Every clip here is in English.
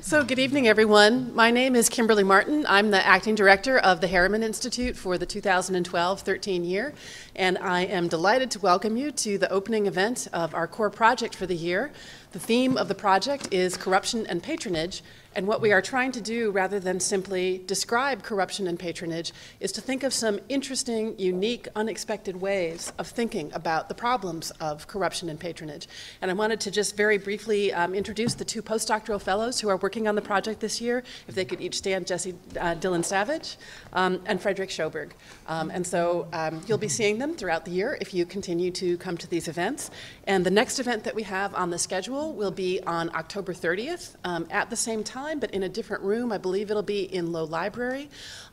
So good evening, everyone. My name is Kimberly Martin. I'm the acting director of the Harriman Institute for the 2012-13 year, and I am delighted to welcome you to the opening event of our core project for the year. The theme of the project is corruption and patronage, and what we are trying to do, rather than simply describe corruption and patronage, is to think of some interesting, unique, unexpected ways of thinking about the problems of corruption and patronage. And I wanted to just very briefly introduce the two postdoctoral fellows who are working on the project this year. If they could each stand, Jesse Dillon-Savage and Frederick Schoberg. And so you'll be seeing them throughout the year if you continue to come to these events. And the next event that we have on the schedule will be on October 30th at the same time, but in a different room. I believe it'll be in Low Library.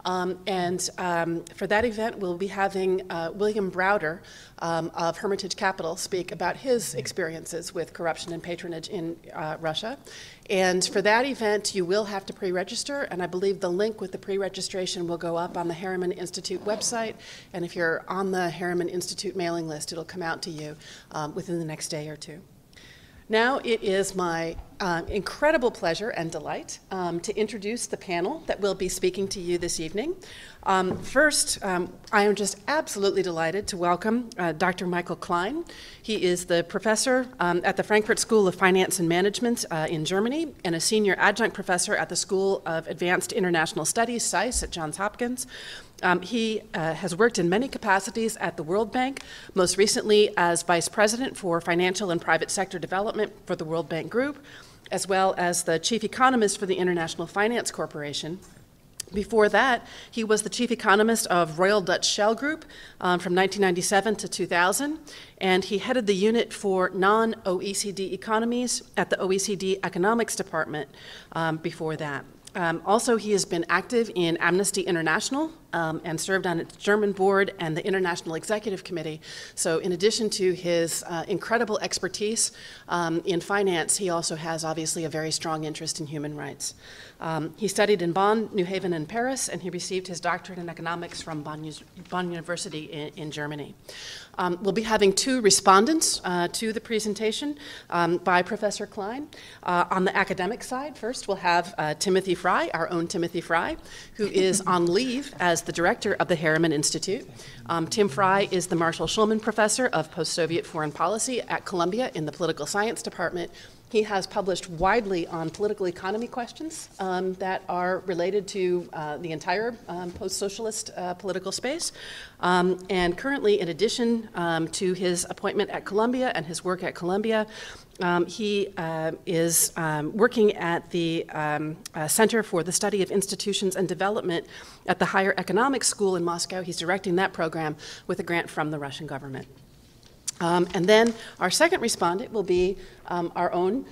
For that event, we'll be having William Browder of Hermitage Capital speak about his experiences with corruption and patronage in Russia. And for that event, you will have to pre-register, and I believe the link with the pre-registration will go up on the Harriman Institute website, and if you're on the Harriman Institute mailing list, it'll come out to you within the next day or two. Now it is my incredible pleasure and delight to introduce the panel that will be speaking to you this evening. First, I am just absolutely delighted to welcome Dr. Michael Klein. He is the professor at the Frankfurt School of Finance and Management in Germany and a senior adjunct professor at the School of Advanced International Studies, SAIS, at Johns Hopkins. He has worked in many capacities at the World Bank, most recently as Vice President for Financial and Private Sector Development for the World Bank Group, as well as the Chief Economist for the International Finance Corporation. Before that, he was the chief economist of Royal Dutch Shell Group from 1997 to 2000, and he headed the unit for non-OECD economies at the OECD Economics Department before that. Also, he has been active in Amnesty International and served on its German board and the International Executive Committee. So in addition to his incredible expertise in finance, he also has obviously a very strong interest in human rights. He studied in Bonn, New Haven, and Paris, and he received his doctorate in economics from Bonn University in Germany. We'll be having two respondents to the presentation by Professor Klein. On the academic side, first we'll have Timothy Fry, our own Timothy Fry, who is on leave as the director of the Harriman Institute. Tim Fry is the Marshall Schulman Professor of Post-Soviet Foreign Policy at Columbia in the Political Science Department. He has published widely on political economy questions that are related to the entire post-socialist political space. And currently, in addition to his appointment at Columbia and his work at Columbia, he is working at the Center for the Study of Institutions and Development at the Higher Economics School in Moscow. He's directing that program with a grant from the Russian government. And then our second respondent will be our own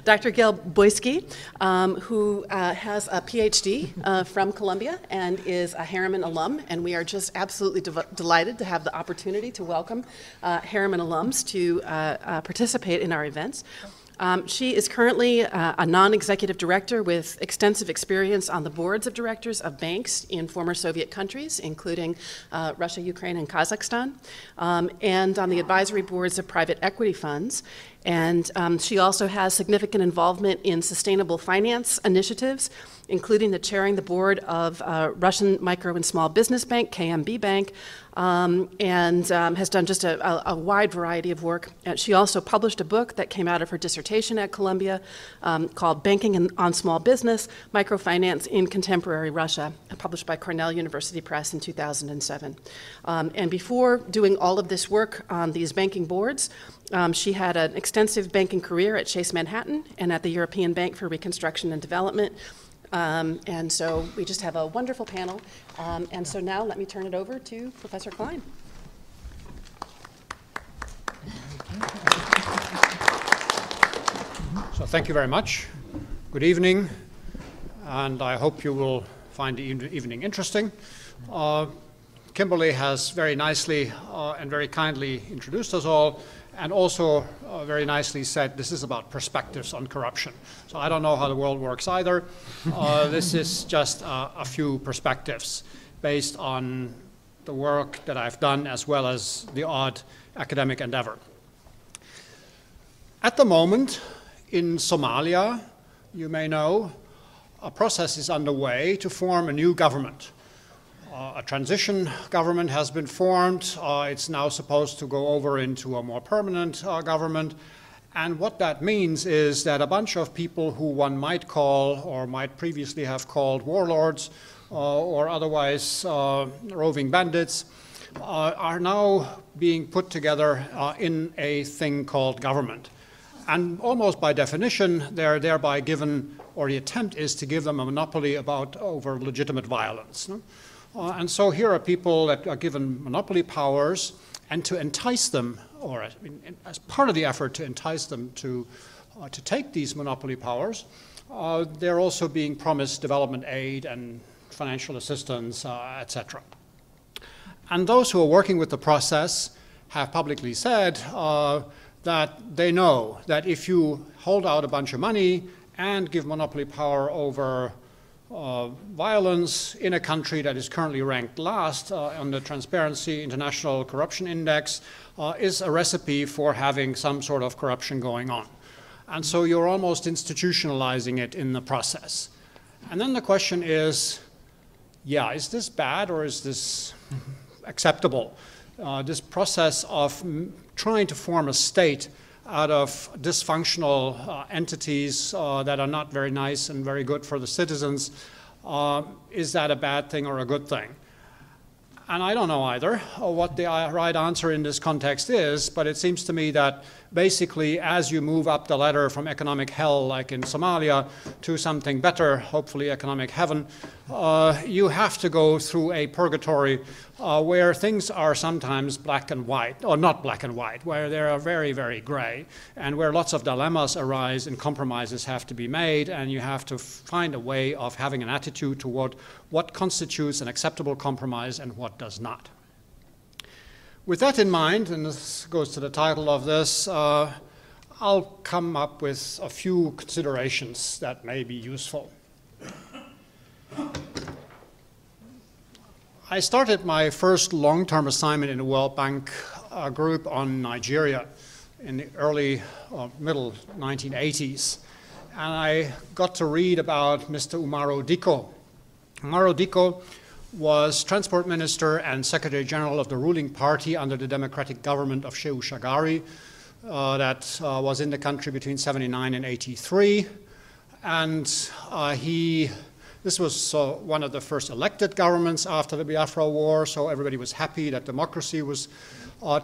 Dr. Gail Boyski, who has a PhD from Columbia and is a Harriman alum, and we are just absolutely delighted to have the opportunity to welcome Harriman alums to participate in our events. She is currently a non-executive director with extensive experience on the boards of directors of banks in former Soviet countries, including Russia, Ukraine, and Kazakhstan, and on the advisory boards of private equity funds. And she also has significant involvement in sustainable finance initiatives, including chairing the board of Russian Micro and Small Business Bank, KMB Bank, and has done just a wide variety of work. She also published a book that came out of her dissertation at Columbia called Banking on Small Business, Microfinance in Contemporary Russia, published by Cornell University Press in 2007. And before doing all of this work on these banking boards, she had an extensive banking career at Chase Manhattan and at the European Bank for Reconstruction and Development. And so we just have a wonderful panel. And so now let me turn it over to Professor Klein. So thank you very much. Good evening. And I hope you will find the evening interesting. Kimberly has very nicely and very kindly introduced us all, and also very nicely said this is about perspectives on corruption. So I don't know how the world works either. This is just a few perspectives based on the work that I've done as well as the odd academic endeavor. At the moment in Somalia, you may know, a process is underway to form a new government. A transition government has been formed. It's now supposed to go over into a more permanent government. And what that means is that a bunch of people who one might call or might previously have called warlords or otherwise roving bandits are now being put together in a thing called government. And almost by definition, they're thereby given, or the attempt is to give them a monopoly over legitimate violence. No? And so here are people that are given monopoly powers, and to entice them, or as part of the effort to entice them to take these monopoly powers, they're also being promised development aid and financial assistance, etc. And those who are working with the process have publicly said that they know that if you hold out a bunch of money and give monopoly power over violence in a country that is currently ranked last on the Transparency International Corruption Index is a recipe for having some sort of corruption going on. And so you're almost institutionalizing it in the process. And then the question is, yeah, is this bad or is this acceptable? This process of trying to form a state out of dysfunctional entities that are not very nice and very good for the citizens, is that a bad thing or a good thing? And I don't know either what the right answer in this context is, but it seems to me that basically as you move up the ladder from economic hell, like in Somalia, to something better, hopefully economic heaven, you have to go through a purgatory where things are sometimes black and white, or not black and white, where they are very, very gray, and where lots of dilemmas arise and compromises have to be made, and you have to find a way of having an attitude toward what constitutes an acceptable compromise and what does not. With that in mind, and this goes to the title of this, I'll come up with a few considerations that may be useful. I started my first long-term assignment in the World Bank group on Nigeria in the early or middle 1980s. And I got to read about Mr. Umaru Dikko. Umaru Dikko was Transport Minister and Secretary General of the ruling party under the democratic government of Shehu Shagari that was in the country between 79 and 83. And this was one of the first elected governments after the Biafra War, so everybody was happy that democracy was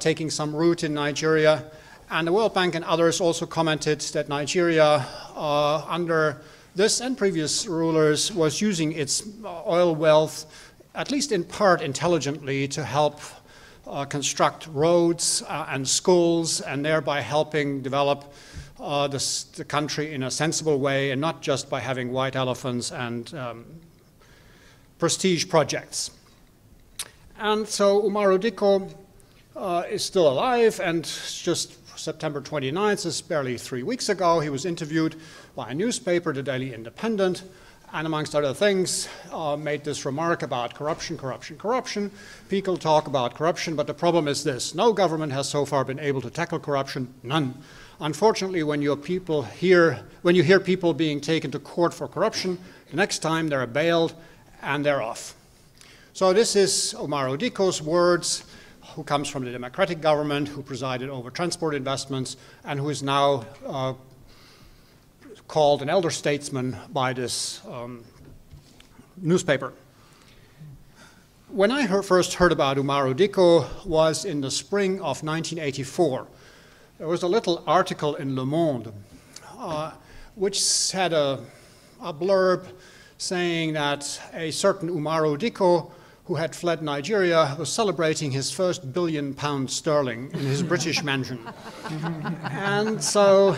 taking some root in Nigeria. And the World Bank and others also commented that Nigeria, under this and previous rulers, was using its oil wealth, at least in part intelligently, to help construct roads and schools, and thereby helping develop the country in a sensible way, and not just by having white elephants and prestige projects. And so Umaru Dikko is still alive, and just September 29th, is barely 3 weeks ago, he was interviewed by a newspaper, the Daily Independent, and amongst other things, made this remark about corruption, corruption, corruption. People talk about corruption, but the problem is this: no government has so far been able to tackle corruption, none. Unfortunately, when you hear people being taken to court for corruption, the next time they're bailed and they're off. So this is Umaru Dikko's words, who comes from the democratic government, who presided over transport investments, and who is now called an elder statesman by this newspaper. When I first heard about Umaru Dikko was in the spring of 1984. There was a little article in Le Monde which had a blurb saying that a certain Umaru Dikko, who had fled Nigeria, was celebrating his first £1 billion in his British mansion. And so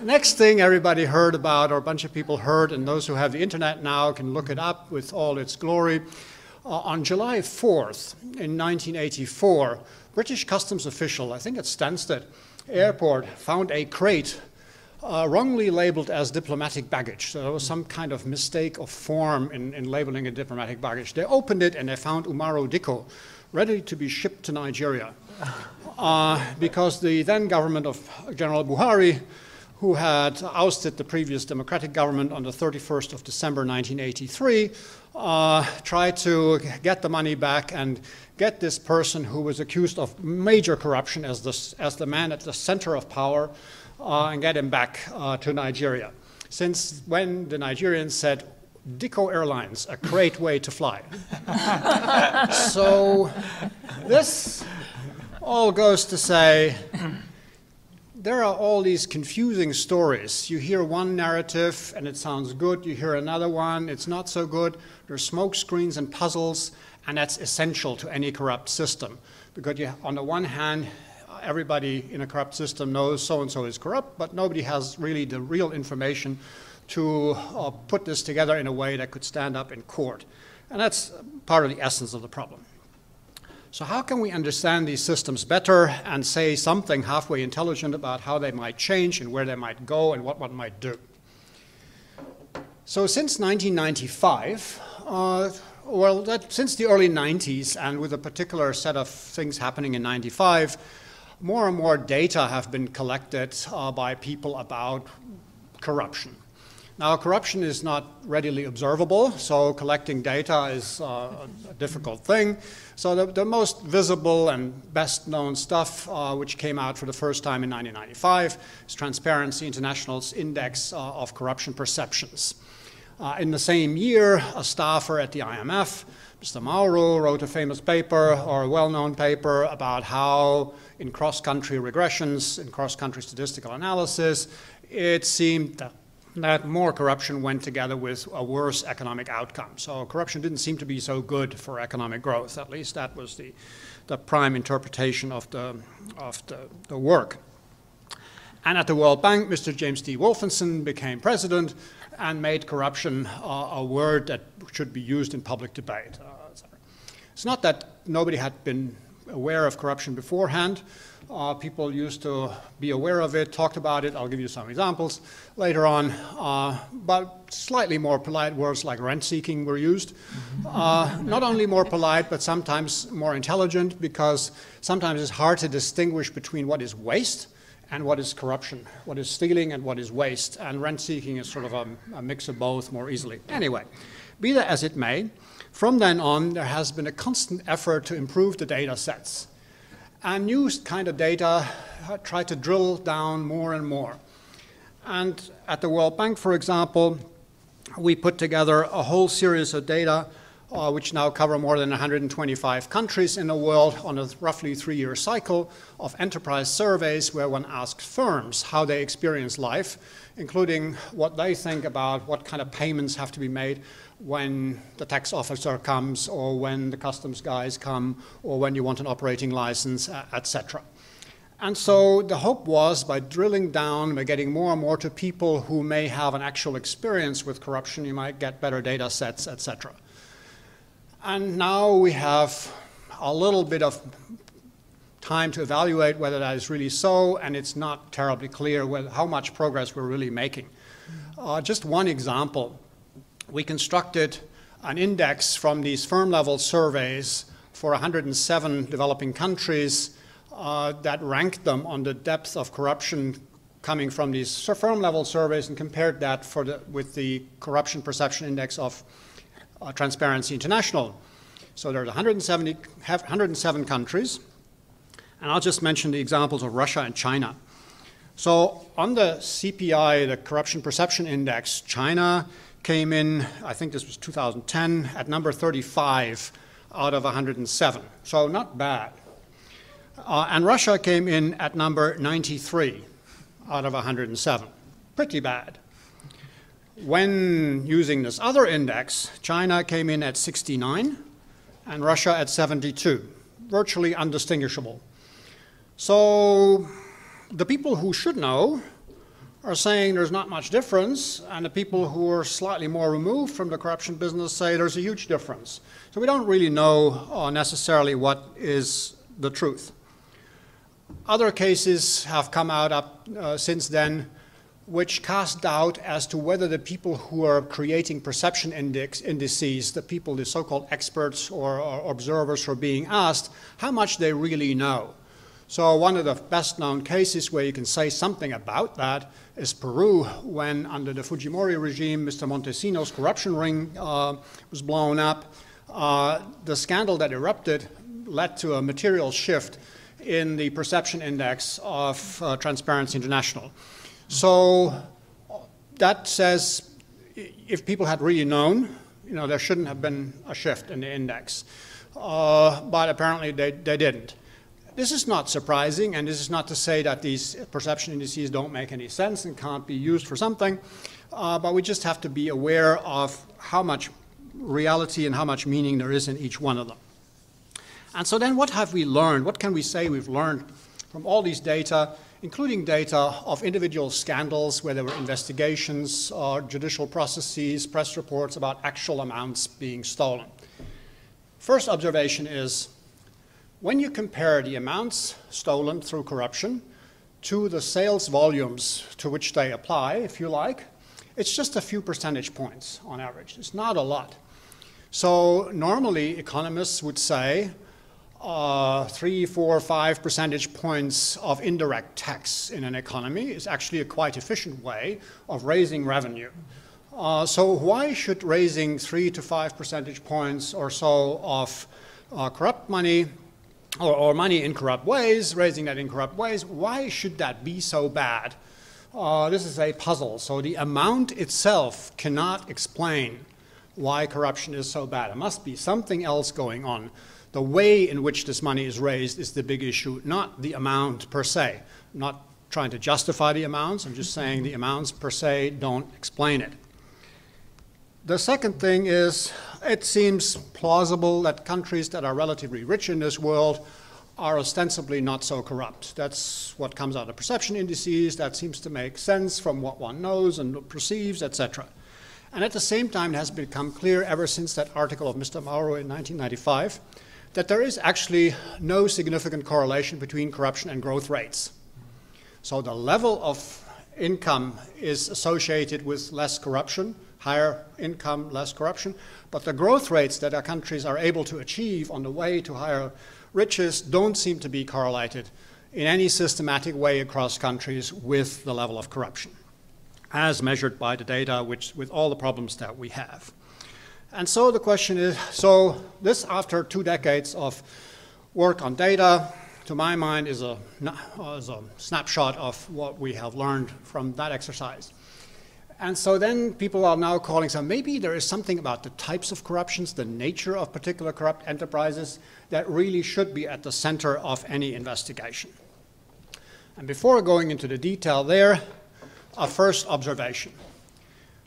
next thing everybody heard about, or a bunch of people heard, and those who have the internet now can look it up with all its glory, on July 4th in 1984, British customs official, I think at Stansted Airport, found a crate wrongly labeled as diplomatic baggage. So there was some kind of mistake of form in labeling it diplomatic baggage. They opened it and they found Umaru Dikko ready to be shipped to Nigeria because the then government of General Buhari, who had ousted the previous democratic government on the 31st of December 1983, tried to get the money back and get this person who was accused of major corruption as the man at the center of power and get him back to Nigeria. Since when the Nigerians said, Dico Airlines, a great way to fly. So this all goes to say, there are all these confusing stories. You hear one narrative and it sounds good, you hear another one, it's not so good. There's smoke screens and puzzles, and that's essential to any corrupt system. Because on the one hand, everybody in a corrupt system knows so-and-so is corrupt, but nobody has really the real information to put this together in a way that could stand up in court. And that's part of the essence of the problem. So how can we understand these systems better and say something halfway intelligent about how they might change and where they might go and what one might do? So since 1995, since the early 90s, and with a particular set of things happening in 95, more and more data have been collected by people about corruption. Now, corruption is not readily observable, so collecting data is a difficult thing. So the most visible and best known stuff, which came out for the first time in 1995, is Transparency International's Index of Corruption Perceptions. In the same year, a staffer at the IMF, Mr. Mauro, wrote a famous paper, or a well-known paper, about how in cross-country regressions, in cross-country statistical analysis, it seemed that more corruption went together with a worse economic outcome. So corruption didn't seem to be so good for economic growth. At least that was the prime interpretation of the work. And at the World Bank, Mr. James D. Wolfensohn became president and made corruption a word that should be used in public debate. It's not that nobody had been aware of corruption beforehand. People used to be aware of it, talked about it. I'll give you some examples later on. But slightly more polite words like rent-seeking were used. Not only more polite, but sometimes more intelligent, because sometimes it's hard to distinguish between what is waste and what is corruption, what is stealing and what is waste. And rent-seeking is sort of a mix of both more easily. Anyway, be that as it may, from then on, there has been a constant effort to improve the data sets. And new kind of data try to drill down more and more. And at the World Bank, for example, we put together a whole series of data which now cover more than 125 countries in the world on a roughly 3-year cycle of enterprise surveys where one asks firms how they experience life, including what they think about what kind of payments have to be made when the tax officer comes, or when the customs guys come, or when you want an operating license, etc. And so the hope was, by drilling down, by getting more and more to people who may have an actual experience with corruption, you might get better data sets, etc. And now we have a little bit of time to evaluate whether that is really so, and it's not terribly clear how much progress we're really making. Just one example. We constructed an index from these firm-level surveys for 107 developing countries that ranked them on the depth of corruption coming from these firm-level surveys, and compared that with the Corruption Perception Index of Transparency International. So there are 107 countries, and I'll just mention the examples of Russia and China. So on the CPI, the Corruption Perception Index, China came in, I think this was 2010, at number 35 out of 107. So not bad. And Russia came in at number 93 out of 107. Pretty bad. When using this other index, China came in at 69 and Russia at 72, virtually undistinguishable. So the people who should know are saying there's not much difference, and the people who are slightly more removed from the corruption business say there's a huge difference. So we don't really know necessarily what is the truth. Other cases have come out since then which cast doubt as to whether the people who are creating perception indices, the people, the so-called experts or observers who are being asked, how much they really know. So one of the best known cases where you can say something about that is Peru, when under the Fujimori regime, Mr. Montesino's corruption ring was blown up. The scandal that erupted led to a material shift in the perception index of Transparency International. So that says if people had really known, there shouldn't have been a shift in the index. But apparently they didn't. This is not surprising, and this is not to say that these perception indices don't make any sense and can't be used for something, but we just have to be aware of how much reality and how much meaning there is in each one of them. And so then what have we learned? What can we say we've learned from all these data, including data of individual scandals where there were investigations, judicial processes, press reports about actual amounts being stolen? First observation is, when you compare the amounts stolen through corruption to the sales volumes to which they apply, if you like, it's just a few percentage points on average. It's not a lot. So normally economists would say 3, 4, 5 percentage points of indirect tax in an economy is actually a quite efficient way of raising revenue. So why should raising 3 to 5 percentage points or so of corrupt money or money in corrupt ways, raising that in corrupt ways, why should that be so bad? This is a puzzle. So the amount itself cannot explain why corruption is so bad. There must be something else going on. The way in which this money is raised is the big issue, not the amount per se. I'm not trying to justify the amounts. I'm just saying the amounts per se don't explain it. The second thing is, it seems plausible that countries that are relatively rich in this world are ostensibly not so corrupt. That's what comes out of perception indices. That seems to make sense from what one knows and perceives, etc. And at the same time, it has become clear ever since that article of Mr. Mauro in 1995 that there is actually no significant correlation between corruption and growth rates. So the level of income is associated with less corruption, higher income, less corruption, but the growth rates that our countries are able to achieve on the way to higher riches don't seem to be correlated in any systematic way across countries with the level of corruption, as measured by the data with all the problems that we have. And so the question is, so this after 2 decades of work on data, to my mind is a snapshot of what we have learned from that exercise. And so then people are now calling, so maybe there is something about the types of corruptions, the nature of particular corrupt enterprises that really should be at the center of any investigation. And before going into the detail there, a first observation.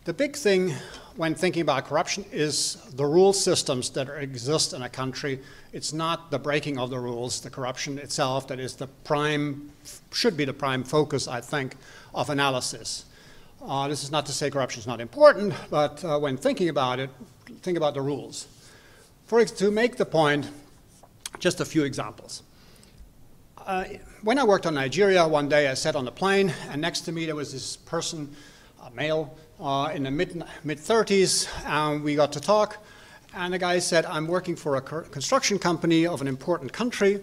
The big thing when thinking about corruption is the rule systems that exist in a country. It's not the breaking of the rules, the corruption itself that is the prime, should be the prime focus, I think, of analysis. This is not to say corruption is not important, but when thinking about it, think about the rules. To make the point, just a few examples. When I worked on Nigeria, one day I sat on the plane, and next to me there was this person, a male, in the mid-30s, and we got to talk, and the guy said, I'm working for a construction company of an important country,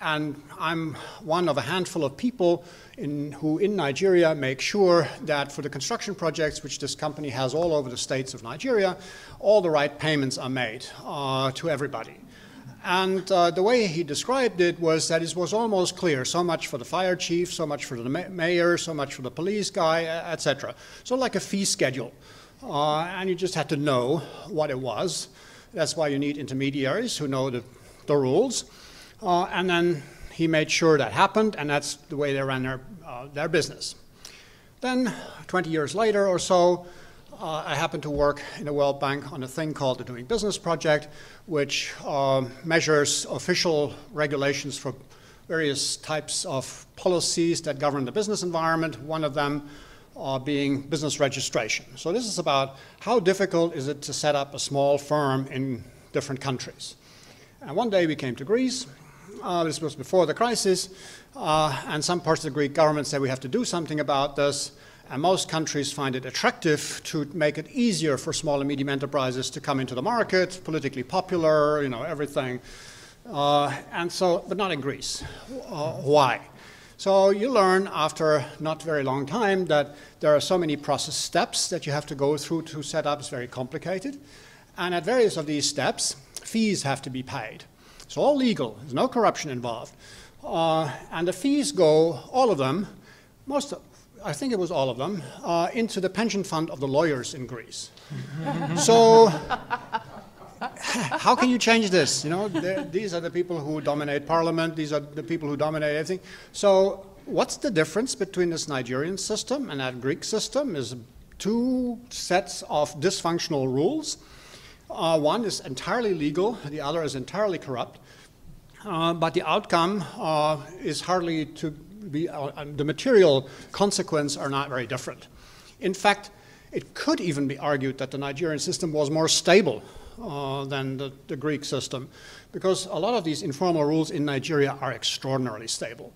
and I'm one of a handful of people who in Nigeria make sure that for the construction projects which this company has all over the states of Nigeria, all the right payments are made to everybody. And the way he described it was that it was almost clear, so much for the fire chief, so much for the mayor, so much for the police guy, etc. So like a fee schedule. And you just had to know what it was. That's why you need intermediaries who know the rules. And then he made sure that happened, and that's the way they ran their business. Then, 20 years later or so, I happened to work in the World Bank on a thing called the Doing Business Project, which measures official regulations for various types of policies that govern the business environment, one of them being business registration. So this is about how difficult is it to set up a small firm in different countries. And one day we came to Greece. This was before the crisis, and some parts of the Greek government said we have to do something about this, and most countries find it attractive to make it easier for small and medium enterprises to come into the market, politically popular, everything. But not in Greece. Why? So you learn after not very long time that there are so many process steps that you have to go through to set up. It's very complicated. And at various of these steps, fees have to be paid. It's all legal. There's no corruption involved. And the fees go, all of them, I think it was all of them, into the pension fund of the lawyers in Greece. So how can you change this? You know, these are the people who dominate parliament. These are the people who dominate everything. So what's the difference between this Nigerian system and that Greek system? Is two sets of dysfunctional rules. One is entirely legal. The other is entirely corrupt. But the outcome is hardly to be, the material consequences are not very different. In fact, it could even be argued that the Nigerian system was more stable than the Greek system, because a lot of these informal rules in Nigeria are extraordinarily stable,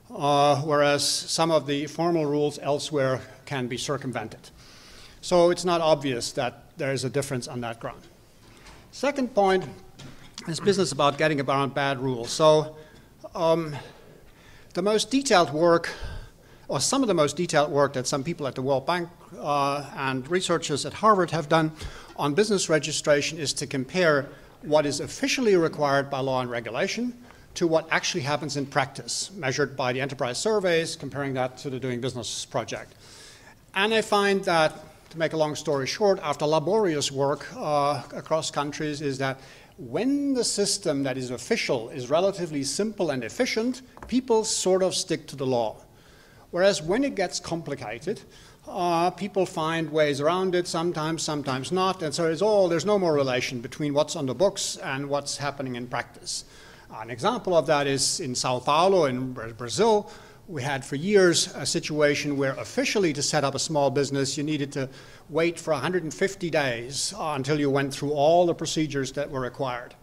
whereas some of the formal rules elsewhere can be circumvented. So it's not obvious that there is a difference on that ground. Second point is business about getting around bad rules. So the most detailed work, or some of the most detailed work that some people at the World Bank and researchers at Harvard have done on business registration is to compare what is officially required by law and regulation to what actually happens in practice, measured by the enterprise surveys, comparing that to the Doing Business project. And I find that, to make a long story short, after laborious work across countries, is that when the system that is official is relatively simple and efficient, people sort of stick to the law. Whereas when it gets complicated, people find ways around it, sometimes not, and so there's no more relation between what's on the books and what's happening in practice. An example of that is in Sao Paulo in Brazil. We had for years a situation where officially to set up a small business you needed to wait for 150 days until you went through all the procedures that were required.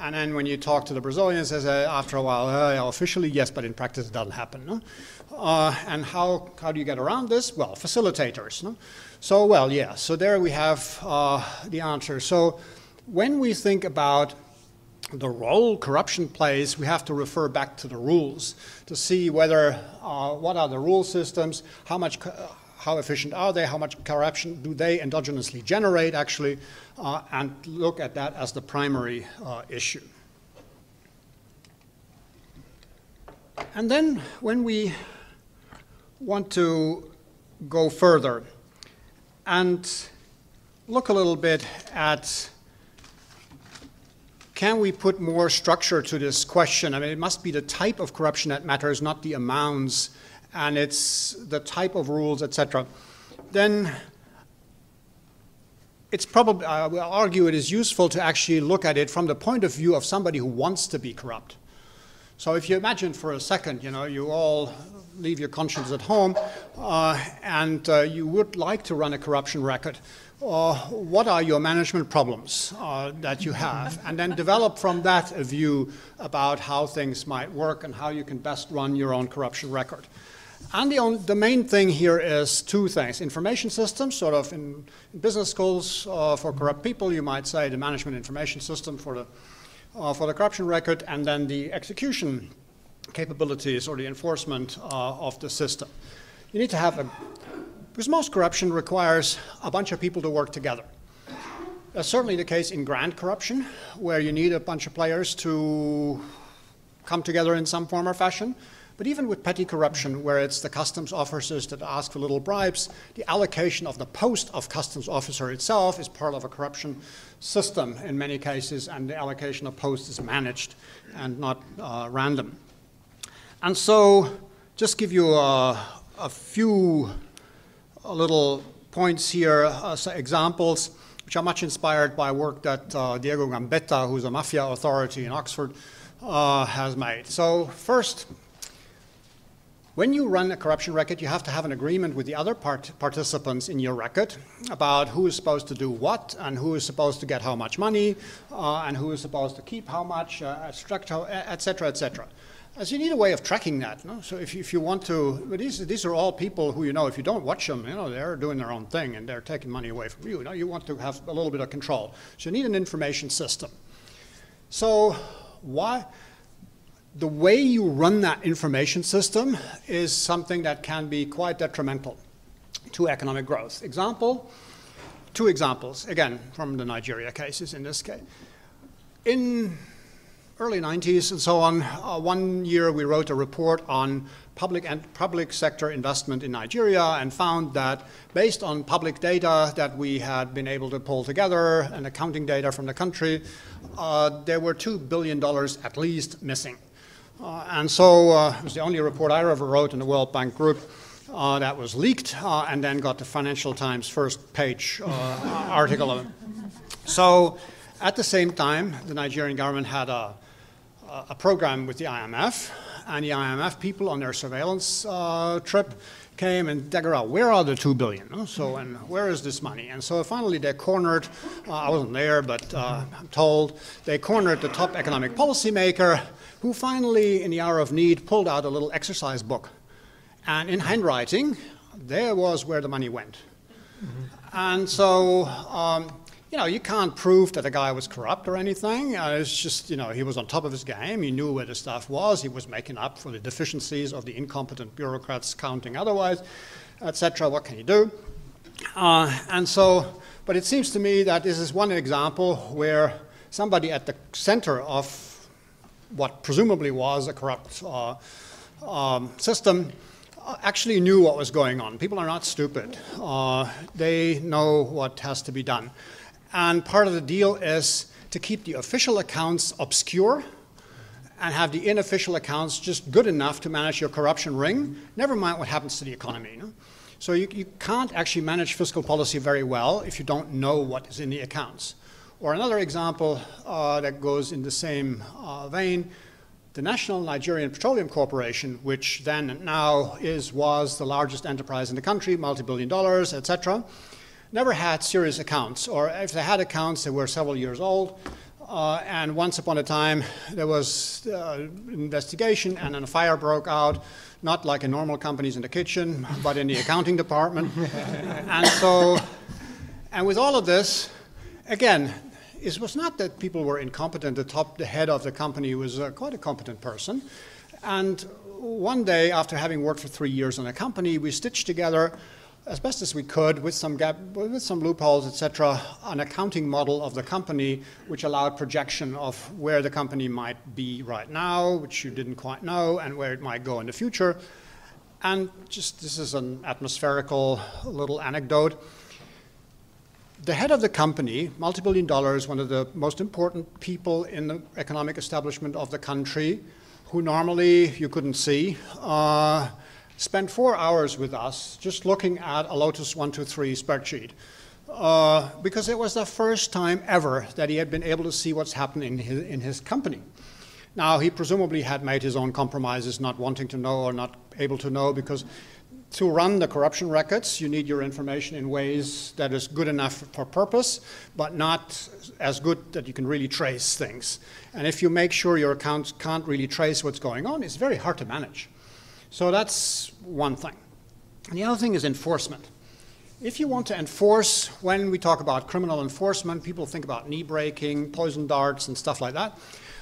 And then when you talk to the Brazilians, they say after a while, officially yes, but in practice it doesn't happen. No? And how do you get around this? Well, facilitators. No? So, well, yeah, so there we have the answer. So when we think about the role corruption plays, we have to refer back to the rules to see whether, what are the rule systems, how efficient are they, how much corruption do they endogenously generate actually, and look at that as the primary issue. And then when we want to go further and look a little bit at, can we put more structure to this question? I mean, it must be the type of corruption that matters, not the amounts, and it's the type of rules, etc. Then it's probably, I will argue it is useful to actually look at it from the point of view of somebody who wants to be corrupt. So if you imagine for a second, you know, you all leave your conscience at home and you would like to run a corruption record. What are your management problems that you have? And then develop from that a view about how things might work and how you can best run your own corruption record. And the main thing here is two things. Information systems, sort of in business schools for corrupt people, you might say the management information system for the corruption record, and then the execution capabilities or the enforcement of the system. You need to have because most corruption requires a bunch of people to work together. That's certainly the case in grand corruption, where you need a bunch of players to come together in some form or fashion. But even with petty corruption, where it's the customs officers that ask for little bribes, the allocation of the post of customs officer itself is part of a corruption system in many cases, and the allocation of posts is managed and not random. And so, just give you a few little points here, examples, which are much inspired by work that Diego Gambetta, who's a mafia authority in Oxford, has made. So first, when you run a corruption record, you have to have an agreement with the other participants in your record about who is supposed to do what and who is supposed to get how much money and who is supposed to keep how much, et cetera, et cetera. As you need a way of tracking that, no? So if you want to, but these are all people who, you know, if you don't watch them, you know, they're doing their own thing and they're taking money away from you. You know, you want to have a little bit of control. So you need an information system. So Why? The way you run that information system is something that can be quite detrimental to economic growth. Two examples, again, from the Nigeria cases in this case. In early 90s and so on, one year we wrote a report on public sector investment in Nigeria and found that based on public data that we had been able to pull together and accounting data from the country, there were $2 billion at least missing. And so it was the only report I ever wrote in the World Bank Group that was leaked and then got the Financial Times first page article of it. So at the same time, the Nigerian government had a program with the IMF, and the IMF people on their surveillance trip came and dug out, where are the 2 billion? So, and where is this money? And so finally they cornered, I wasn't there, but I'm told, they cornered the top economic policymaker, who finally, in the hour of need, pulled out a little exercise book. And in handwriting, there was where the money went. And so, you know, you can't prove that the guy was corrupt or anything. It's just, you know, he was on top of his game. He knew where the stuff was. He was making up for the deficiencies of the incompetent bureaucrats counting otherwise, etc. What can you do? And so, but it seems to me that this is one example where somebody at the center of what presumably was a corrupt system actually knew what was going on. People are not stupid. They know what has to be done. And part of the deal is to keep the official accounts obscure and have the unofficial accounts just good enough to manage your corruption ring, never mind what happens to the economy. You know? So you can't actually manage fiscal policy very well if you don't know what is in the accounts. Or another example that goes in the same vein, the National Nigerian Petroleum Corporation, which then and now was the largest enterprise in the country, multi-billion dollars, etc., never had serious accounts, or if they had accounts, they were several years old, and once upon a time there was an investigation and then a fire broke out, not like in normal companies in the kitchen, but in the accounting department. And so, and with all of this, again, it was not that people were incompetent. The head of the company was quite a competent person. And one day, after having worked for 3 years on a company, we stitched together, as best as we could, with some loopholes, etc., an accounting model of the company, which allowed projection of where the company might be right now, which you didn't quite know, and where it might go in the future. And just, this is an atmospherical little anecdote. The head of the company, multi-billion dollars, one of the most important people in the economic establishment of the country, who normally you couldn't see, spent 4 hours with us just looking at a Lotus 123 spreadsheet because it was the first time ever that he had been able to see what's happening in his company. Now, he presumably had made his own compromises, not wanting to know or not able to know, because to run the corruption records, you need your information in ways that is good enough for purpose, but not as good that you can really trace things. And if you make sure your accounts can't really trace what's going on, it's very hard to manage. So that's one thing. And the other thing is enforcement. If you want to enforce, when we talk about criminal enforcement, people think about knee breaking, poison darts, and stuff like that.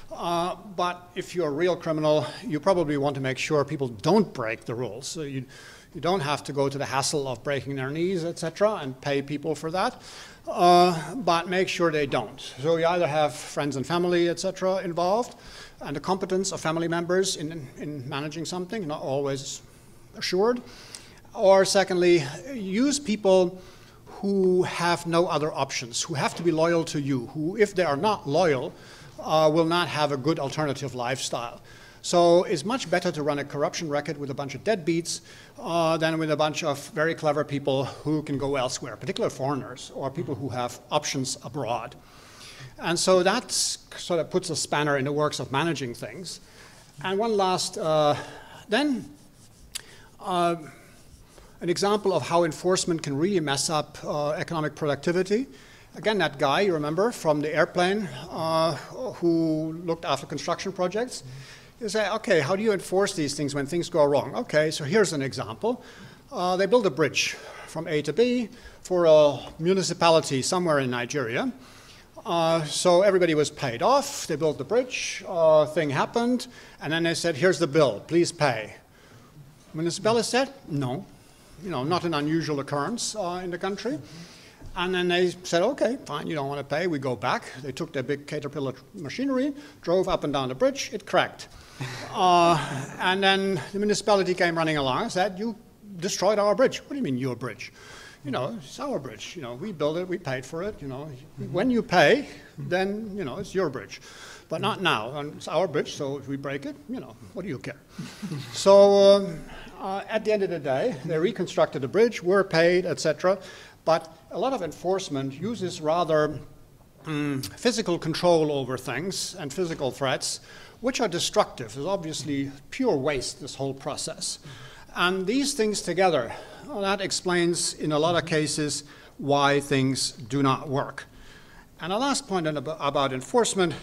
But if you're a real criminal, you probably want to make sure people don't break the rules. So you don't have to go to the hassle of breaking their knees, etc., and pay people for that. But make sure they don't. So you either have friends and family, etc., involved, and the competence of family members in managing something, not always assured. Or secondly, use people who have no other options, who have to be loyal to you, who, if they are not loyal, will not have a good alternative lifestyle. So it's much better to run a corruption record with a bunch of deadbeats than with a bunch of very clever people who can go elsewhere, particularly foreigners or people who have options abroad. And so that sort of puts a spanner in the works of managing things. And one last, an example of how enforcement can really mess up economic productivity. Again, that guy, you remember, from the airplane who looked after construction projects. You say, okay, how do you enforce these things when things go wrong? Okay, so here's an example. They built a bridge from A to B for a municipality somewhere in Nigeria. So everybody was paid off. They built the bridge. Thing happened. And then they said, here's the bill. Please pay. Municipality said, no. You know, not an unusual occurrence in the country. And then they said, okay, fine, you don't want to pay. We go back. They took their big Caterpillar machinery, drove up and down the bridge. It cracked. And then the municipality came running along and said, you destroyed our bridge. What do you mean your bridge? You know, it's our bridge. You know, we built it, we paid for it. You know, when you pay, then, you know, it's your bridge. But not now. And it's our bridge, so if we break it, you know, what do you care? So at the end of the day, they reconstructed the bridge, were paid, etc. But a lot of enforcement uses rather physical control over things and physical threats, which are destructive. There's obviously pure waste, this whole process. And these things together, well, that explains in a lot of cases why things do not work. And the last point about enforcement,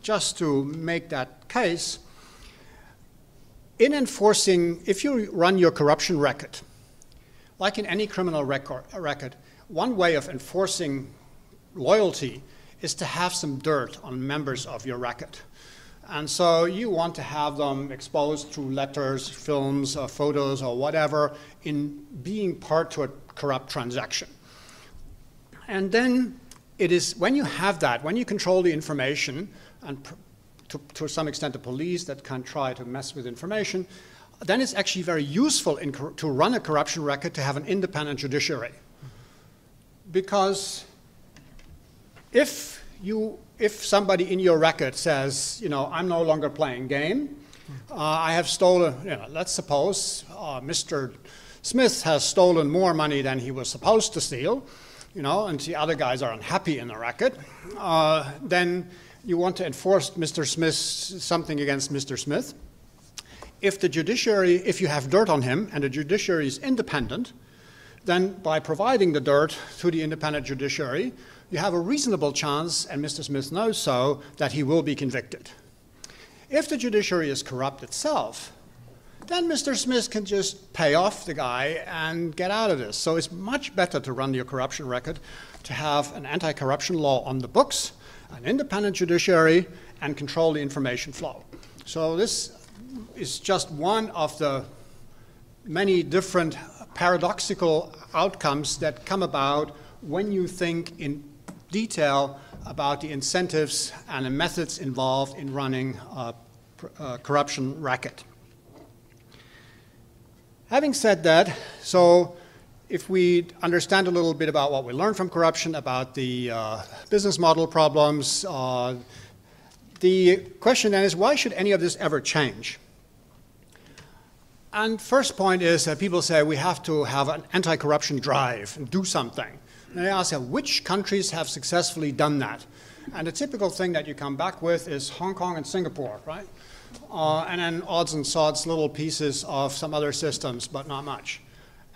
just to make that case, in enforcing, if you run your corruption record, like in any criminal record, one way of enforcing loyalty is to have some dirt on members of your record. And so you want to have them exposed through letters, films, or photos, or whatever, in being part to a corrupt transaction. And then it is when you have that, when you control the information, and to some extent the police that can try to mess with information, then it's actually very useful to run a corruption record to have an independent judiciary. Because if somebody in your record says, you know, I'm no longer playing game, I have stolen, you know, let's suppose Mr. Smith has stolen more money than he was supposed to steal, you know, and the other guys are unhappy in the record, then you want to enforce Mr. Smith, something against Mr. Smith. If the judiciary, if you have dirt on him and the judiciary is independent, then by providing the dirt to the independent judiciary, you have a reasonable chance, and Mr. Smith knows so, that he will be convicted. If the judiciary is corrupt itself, then Mr. Smith can just pay off the guy and get out of this. So it's much better to run your corruption record, to have an anti-corruption law on the books, an independent judiciary, and control the information flow. So this is just one of the many different paradoxical outcomes that come about when you think in detail about the incentives and the methods involved in running a corruption racket. Having said that, so if we understand a little bit about what we learned from corruption, about the business model problems, the question then is, why should any of this ever change? And first point is that people say we have to have an anti-corruption drive and do something. And I ask, which countries have successfully done that? And the typical thing that you come back with is Hong Kong and Singapore, right? And then odds and sods, little pieces of some other systems, but not much.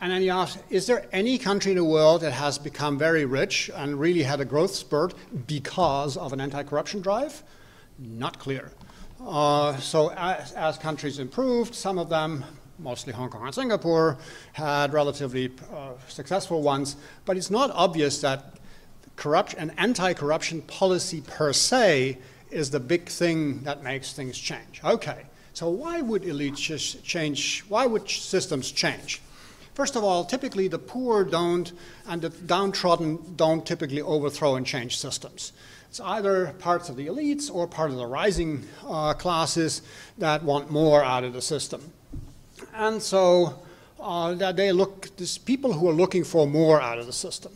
And then you ask, is there any country in the world that has become very rich and really had a growth spurt because of an anti-corruption drive? Not clear. So as countries improved, some of them, mostly Hong Kong and Singapore, had relatively successful ones, but it's not obvious that an anti-corruption policy per se is the big thing that makes things change. Okay, so why would elites change? Why would systems change? First of all, typically the poor don't, and the downtrodden don't typically overthrow and change systems. It's either parts of the elites or part of the rising classes that want more out of the system. And so that there's people who are looking for more out of the system.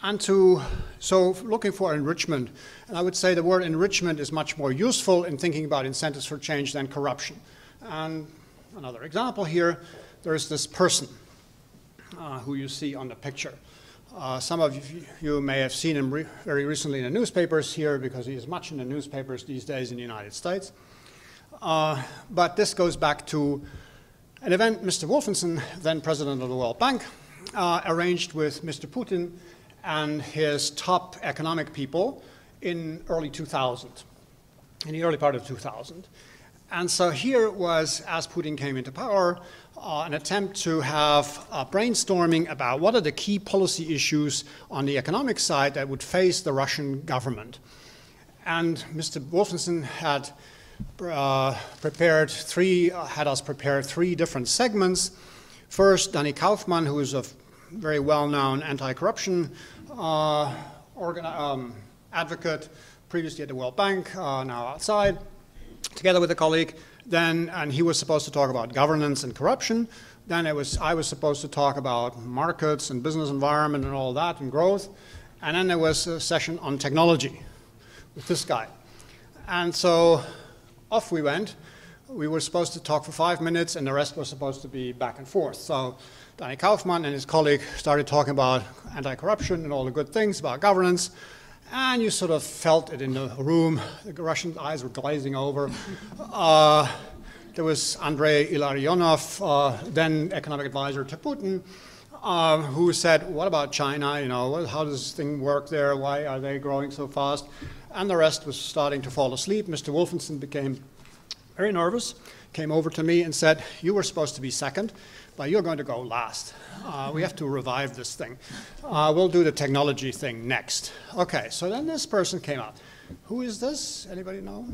And so looking for enrichment, and I would say the word enrichment is much more useful in thinking about incentives for change than corruption. And another example here, there's this person who you see on the picture. Some of you may have seen him very recently in the newspapers here, because he is much in the newspapers these days in the United States. But this goes back to an event Mr. Wolfensohn, then president of the World Bank, arranged with Mr. Putin and his top economic people in early 2000, in the early part of 2000. And so here was, as Putin came into power, an attempt to have brainstorming about what are the key policy issues on the economic side that would face the Russian government. And Mr. Wolfensohn had had us prepare three different segments. First, Danny Kaufman, who is a very well-known anti-corruption advocate, previously at the World Bank, now outside, together with a colleague. And he was supposed to talk about governance and corruption. Then I was supposed to talk about markets and business environment and all that and growth. And then there was a session on technology with this guy. And so off we went. We were supposed to talk for 5 minutes, and the rest was supposed to be back and forth. So Danny Kaufman and his colleague started talking about anti-corruption and all the good things about governance. And you sort of felt it in the room. The Russian eyes were glazing over. There was Andrei Illarionov, then economic advisor to Putin, who said, what about China? You know, how does this thing work there? Why are they growing so fast? And the rest was starting to fall asleep. Mr. Wolfensohn became very nervous, came over to me and said, you were supposed to be second, but you're going to go last. We have to revive this thing. We'll do the technology thing next. Okay, so then this person came out. Who is this? Anybody know?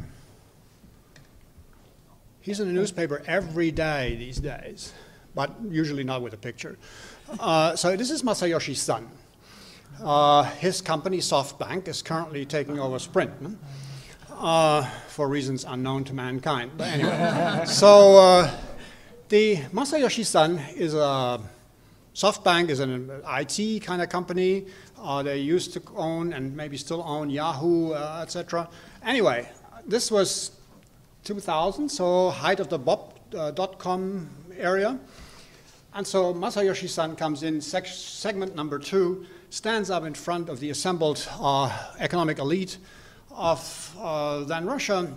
He's in the newspaper every day these days, but usually not with a picture. So this is Masayoshi Son. His company, SoftBank, is currently taking over Sprint. For reasons unknown to mankind. But anyway, so the Masayoshi Son is SoftBank is an IT kind of company. They used to own and maybe still own Yahoo, etc. Anyway, this was 2000, so height of the dot-com area. And so Masayoshi Son comes in, segment number 2, stands up in front of the assembled economic elite of then Russia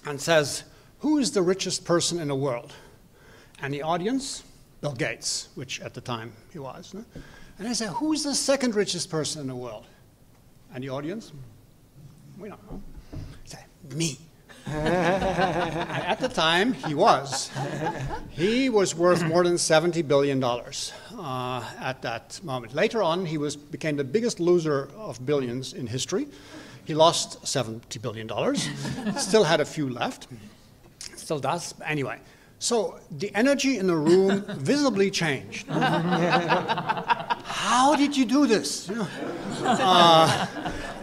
and says, who is the richest person in the world? And the audience, Bill Gates, which at the time he was. No? And I said, who is the second richest person in the world? And the audience, we don't know. I said, me. And at the time, he was. He was worth more than $70 billion at that moment. Later on, he became the biggest loser of billions in history. He lost $70 billion, still had a few left, still does. Anyway, so the energy in the room visibly changed. How did you do this? You know?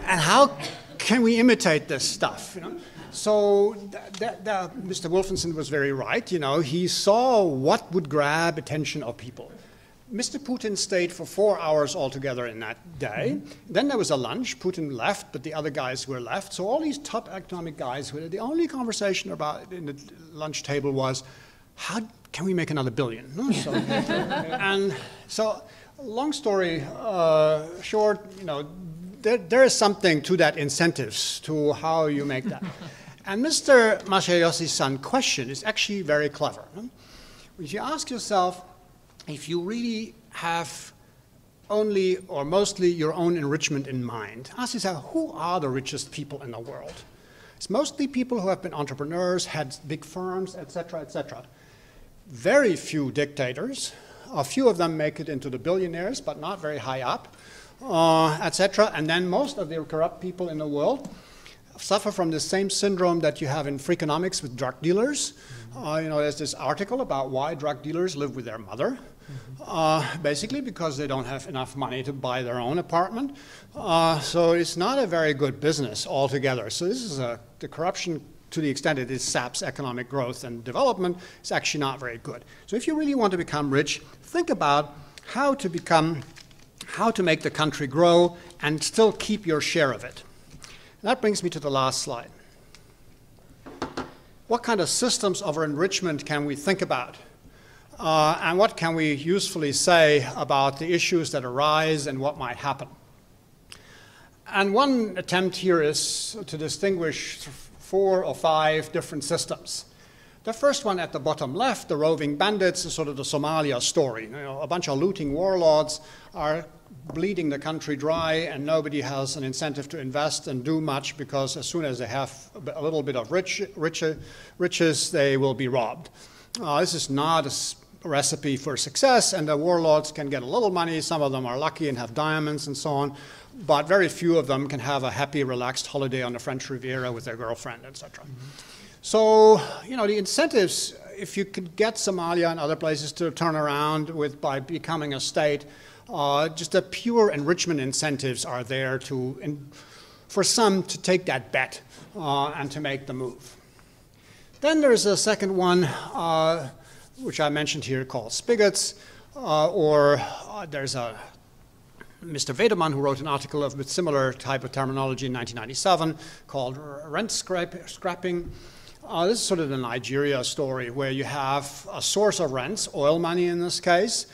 And how can we imitate this stuff? You know? So Mr. Wolfensohn was very right. You know, he saw what would grab attention of people. Mr. Putin stayed for 4 hours altogether in that day. Then there was a lunch. Putin left, but the other guys were left. So all these top economic guys, the only conversation about in the lunch table was, how can we make another billion? So, and so, long story short, you know, there is something to that incentives to how you make that. And Mr. Masayoshi's Son question is actually very clever. If you ask yourself, if you really have only or mostly your own enrichment in mind, ask yourself, who are the richest people in the world? It's mostly people who have been entrepreneurs, had big firms, etc., etc. Very few dictators. A few of them make it into the billionaires, but not very high up, etc. And then most of the corrupt people in the world suffer from the same syndrome that you have in Freakonomics with drug dealers. You know, there's this article about why drug dealers live with their mother. Basically because they don't have enough money to buy their own apartment. So it's not a very good business altogether. So this is the corruption, to the extent it saps economic growth and development, is actually not very good. So if you really want to become rich, think about how to make the country grow and still keep your share of it. And that brings me to the last slide. What kind of systems of enrichment can we think about? And what can we usefully say about the issues that arise and what might happen? And one attempt here is to distinguish 4 or 5 different systems. The first one at the bottom left, the roving bandits, is sort of the Somalia story. You know, a bunch of looting warlords are bleeding the country dry, and nobody has an incentive to invest and do much, because as soon as they have a little bit of riches, they will be robbed. This is not a recipe for success, and the warlords can get a little money. Some of them are lucky and have diamonds and so on, but very few of them can have a happy, relaxed holiday on the French Riviera with their girlfriend, etc. So, the incentives, if you could get Somalia and other places to turn around by becoming a state, just the pure enrichment incentives are there for some to take that bet and to make the move. Then there's a second one, which I mentioned here, called spigots, there's a Mr. Vederman, who wrote an article with similar type of terminology in 1997 called rent scrapping. This is sort of the Nigeria story, where you have a source of rents, oil money in this case,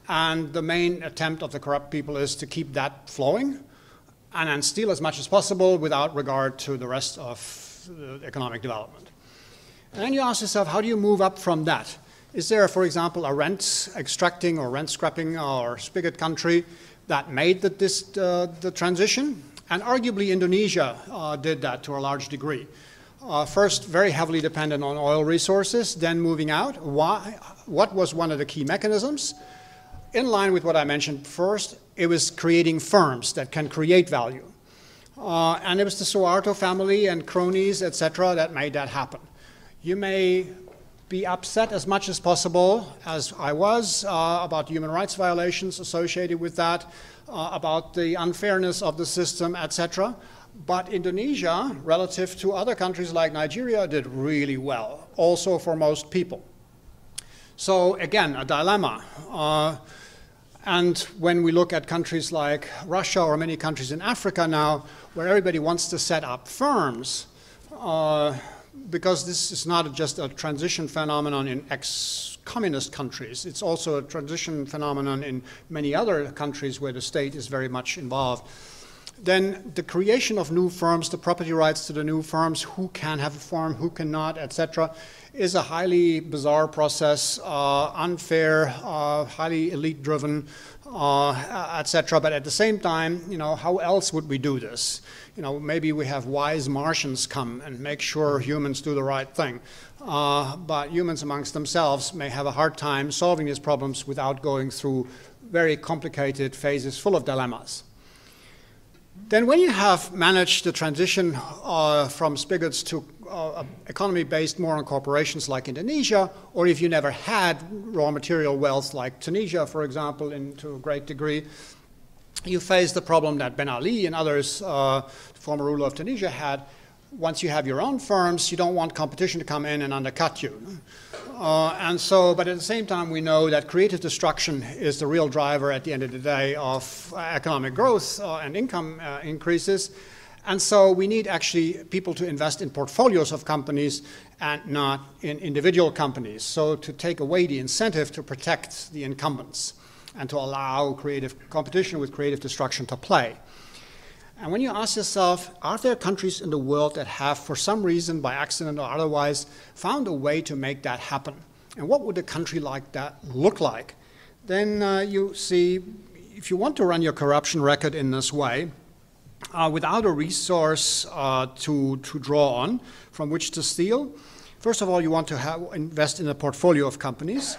and the main attempt of the corrupt people is to keep that flowing and then steal as much as possible without regard to the rest of the economic development. And then you ask yourself, how do you move up from that? Is there, for example, a rent extracting or rent scrapping or spigot country that made the transition? And arguably Indonesia did that to a large degree. First, very heavily dependent on oil resources, then moving out. Why? What was one of the key mechanisms? In line with what I mentioned first, it was creating firms that can create value. And it was the Suharto family and cronies, etc., that made that happen. You may be upset as much as possible, as I was, about human rights violations associated with that, about the unfairness of the system, etc. But Indonesia, relative to other countries like Nigeria, did really well, also for most people. So again, a dilemma. And when we look at countries like Russia or many countries in Africa now, where everybody wants to set up firms, because this is not just a transition phenomenon in ex-communist countries, it's also a transition phenomenon in many other countries where the state is very much involved. Then the creation of new firms, the property rights to the new firms, who can have a firm, who cannot, etc., is a highly bizarre process, unfair, highly elite-driven, etc. But at the same time, how else would we do this? Maybe we have wise Martians come and make sure humans do the right thing. But humans amongst themselves may have a hard time solving these problems without going through very complicated phases full of dilemmas. Then when you have managed the transition from spigots to economy based more on corporations like Indonesia, or if you never had raw material wealth like Tunisia, for example, to a great degree, you face the problem that Ben Ali and others, the former ruler of Tunisia, had. Once you have your own firms, you don't want competition to come in and undercut you. But at the same time, we know that creative destruction is the real driver at the end of the day of economic growth and income increases. And so we need actually people to invest in portfolios of companies and not in individual companies. So to take away the incentive to protect the incumbents and to allow creative competition with creative destruction to play. And when you ask yourself, are there countries in the world that have, for some reason, by accident or otherwise, found a way to make that happen? And what would a country like that look like? Then you see, if you want to run your corruption record in this way, without a resource to draw on, from which to steal, first of all, you want to invest in a portfolio of companies.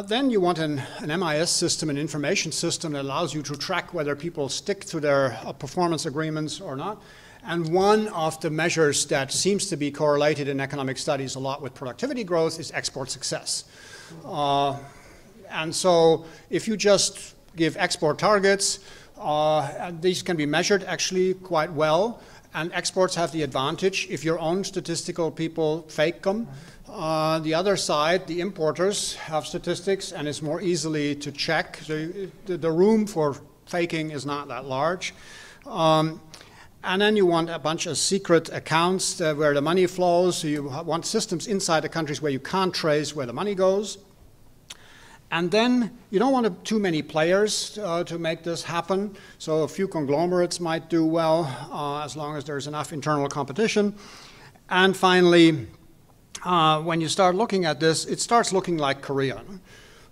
Then you want an MIS system, an information system that allows you to track whether people stick to their performance agreements or not. And one of the measures that seems to be correlated in economic studies a lot with productivity growth is export success. And so if you just give export targets, these can be measured actually quite well. And exports have the advantage, if your own statistical people fake them, the other side, the importers, have statistics and it's more easily to check. The room for faking is not that large. And then you want a bunch of secret accounts where the money flows. So you want systems inside the countries where you can't trace where the money goes. And then you don't want too many players to make this happen. So a few conglomerates might do well as long as there's enough internal competition. And finally, when you start looking at this, it starts looking like Korea.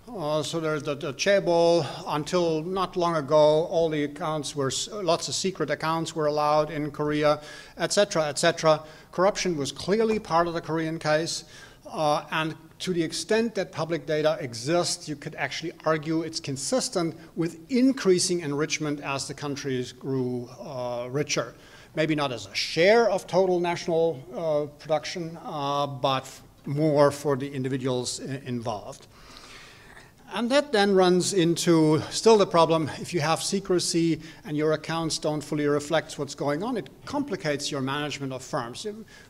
So there's the chaebol. Until not long ago, all the accounts were, lots of secret accounts were allowed in Korea, etc., etc. Corruption was clearly part of the Korean case, and to the extent that public data exists, you could actually argue it's consistent with increasing enrichment as the countries grew richer. Maybe not as a share of total national production, but more for the individuals involved. And that then runs into still the problem, if you have secrecy and your accounts don't fully reflect what's going on, it complicates your management of firms.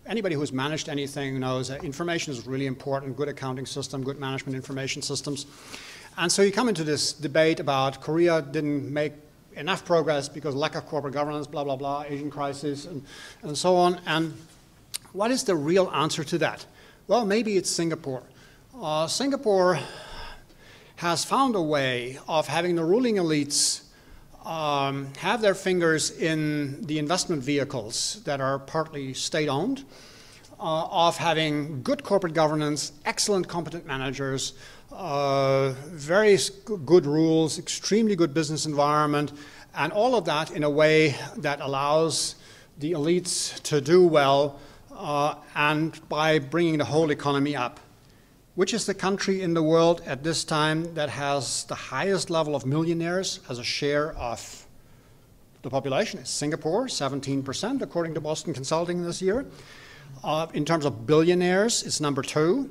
Anybody who's managed anything knows that information is really important, good accounting system, good management information systems. And so you come into this debate about Korea didn't make enough progress because lack of corporate governance, blah, blah, blah, Asian crisis, and so on. And what is the real answer to that? Well, maybe it's Singapore. Singapore has found a way of having the ruling elites have their fingers in the investment vehicles that are partly state-owned, of having good corporate governance, excellent competent managers, very good rules, extremely good business environment, and all of that in a way that allows the elites to do well and by bringing the whole economy up. Which is the country in the world at this time that has the highest level of millionaires as a share of the population? It's Singapore, 17%, according to Boston Consulting this year. In terms of billionaires, it's number 2.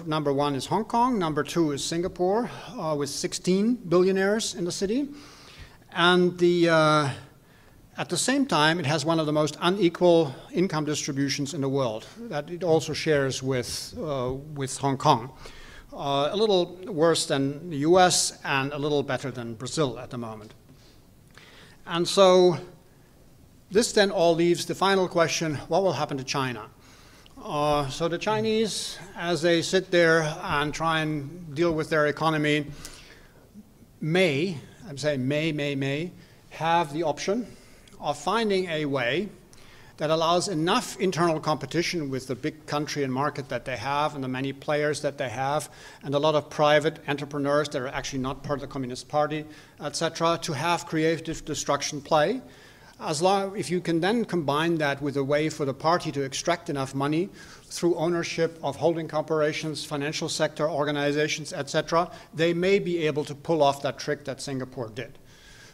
Number 1 is Hong Kong. Number 2 is Singapore, with 16 billionaires in the city. And at the same time, it has one of the most unequal income distributions in the world that it also shares with Hong Kong. A little worse than the US and a little better than Brazil at the moment. And so this then all leaves the final question, what will happen to China? So the Chinese, as they sit there and try and deal with their economy, may have the option of finding a way that allows enough internal competition with the big country and market that they have and the many players that they have and a lot of private entrepreneurs that are actually not part of the Communist Party, etc., to have creative destruction play. If you can then combine that with a way for the party to extract enough money through ownership of holding corporations, financial sector organizations, etc., they may be able to pull off that trick that Singapore did.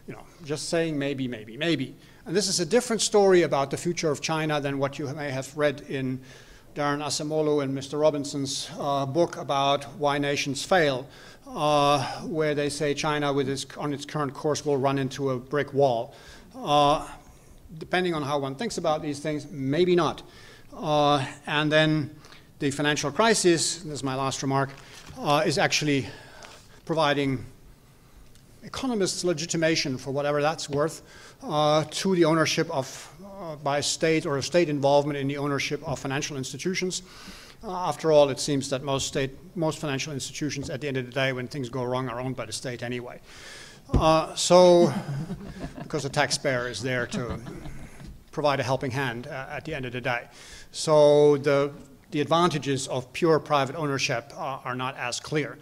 You know, just saying maybe, maybe, maybe. And this is a different story about the future of China than what you may have read in Darren Acemoglu and Mr. Robinson's book about why nations fail, where they say China on its current course will run into a brick wall. Depending on how one thinks about these things, maybe not. And then the financial crisis, this is my last remark, is actually providing economists' legitimation, for whatever that's worth, to the ownership of, by state or a state involvement in the ownership of financial institutions. After all, it seems that most financial institutions at the end of the day, when things go wrong, are owned by the state anyway. Because the taxpayer is there to provide a helping hand at the end of the day. So the advantages of pure private ownership are not as clear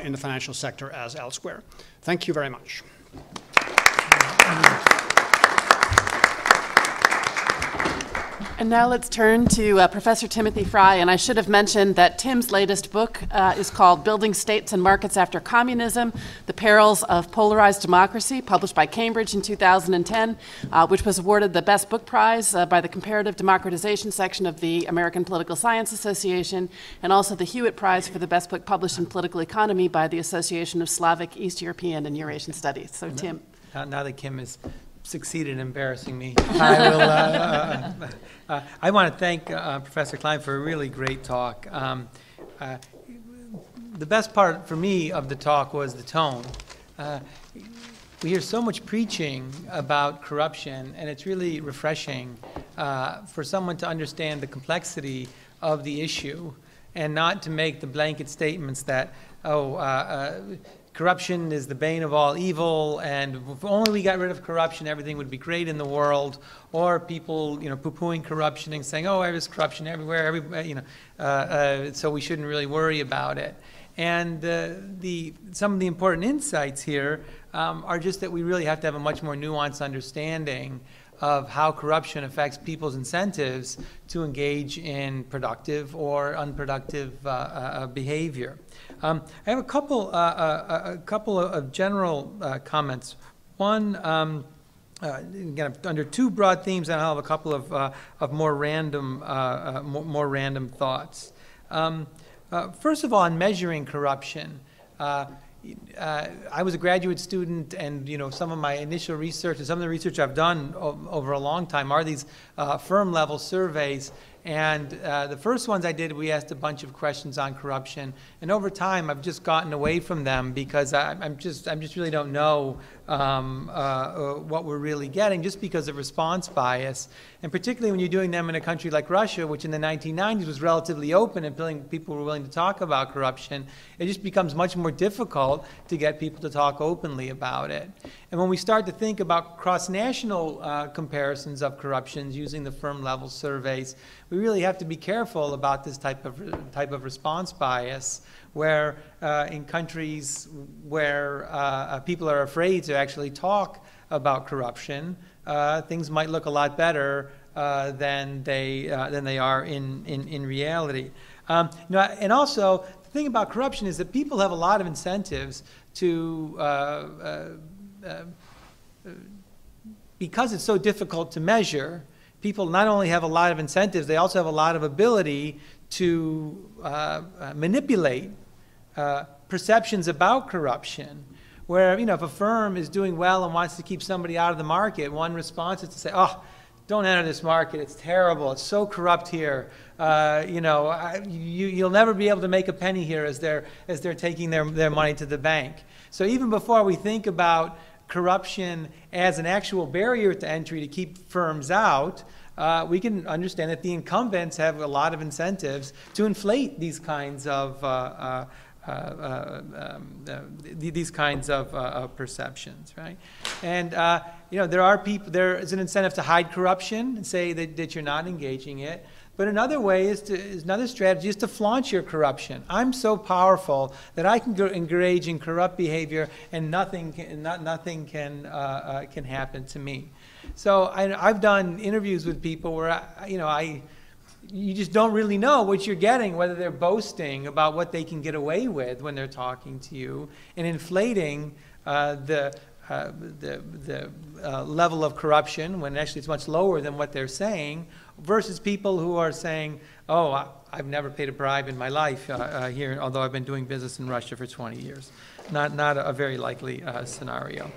in the financial sector as elsewhere. Thank you very much. And now let's turn to Professor Timothy Fry. And I should have mentioned that Tim's latest book is called Building States and Markets After Communism, The Perils of Polarized Democracy, published by Cambridge in 2010, which was awarded the Best Book Prize by the Comparative Democratization section of the American Political Science Association, and also the Hewitt Prize for the Best Book Published in Political Economy by the Association of Slavic, East European, and Eurasian Studies. So Tim. Now that Kim has succeeded in embarrassing me, I will. I want to thank Professor Klein for a really great talk. The best part for me of the talk was the tone. We hear so much preaching about corruption, and it's really refreshing for someone to understand the complexity of the issue and not to make the blanket statements that, corruption is the bane of all evil, and if only we got rid of corruption, everything would be great in the world. Or people, poo-pooing corruption and saying, "Oh, there's corruption everywhere," so we shouldn't really worry about it. And some of the important insights here are just that we really have to have a much more nuanced understanding of how corruption affects people's incentives to engage in productive or unproductive behavior. I have a couple of general comments. One, again, under two broad themes, and I'll have a couple of more random thoughts. First of all, on measuring corruption, I was a graduate student, and some of my initial research and some of the research I've done over a long time are these firm-level surveys. And the first ones I did, we asked a bunch of questions on corruption, and over time I've just gotten away from them because I just really don't know what we're really getting, just because of response bias, and particularly when you're doing them in a country like Russia, which in the 1990s was relatively open and people were willing to talk about corruption. It just becomes much more difficult to get people to talk openly about it. And when we start to think about cross-national comparisons of corruptions using the firm-level surveys, we really have to be careful about this type of response bias, where in countries where people are afraid to actually talk about corruption, things might look a lot better than they are in reality. And also, the thing about corruption is that people have a lot of incentives to, because it's so difficult to measure, people not only have a lot of incentives, they also have a lot of ability to manipulate perceptions about corruption. Where, if a firm is doing well and wants to keep somebody out of the market, one response is to say, oh, don't enter this market, it's terrible, it's so corrupt here. You'll never be able to make a penny here as they're taking their money to the bank. So even before we think about corruption as an actual barrier to entry to keep firms out, we can understand that the incumbents have a lot of incentives to inflate these kinds of perceptions, right? And there is an incentive to hide corruption and say that you're not engaging it. But another way another strategy is to flaunt your corruption. I'm so powerful that I can engage in corrupt behavior, and nothing can happen to me. So I've done interviews with people where you just don't really know what you're getting, whether they're boasting about what they can get away with when they're talking to you and inflating the level of corruption when actually it's much lower than what they're saying, versus people who are saying, oh, I've never paid a bribe in my life here, although I've been doing business in Russia for 20 years. Not a very likely scenario.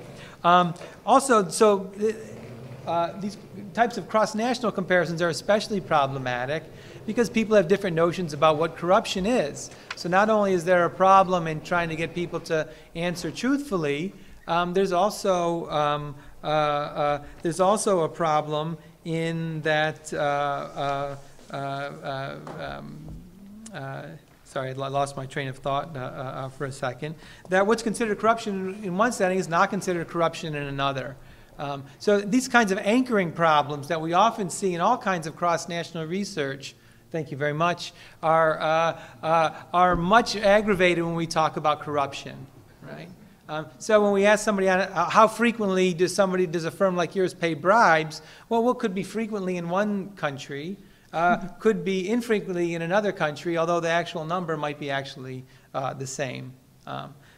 These types of cross-national comparisons are especially problematic because people have different notions about what corruption is. So not only is there a problem in trying to get people to answer truthfully, there's also a problem in that, sorry, I lost my train of thought for a second, that what's considered corruption in one setting is not considered corruption in another. So these kinds of anchoring problems that we often see in all kinds of cross-national research, thank you very much, are much aggravated when we talk about corruption, right? So when we ask somebody how frequently does a firm like yours pay bribes, well, what could be frequently in one country could be infrequently in another country, although the actual number might be actually the same.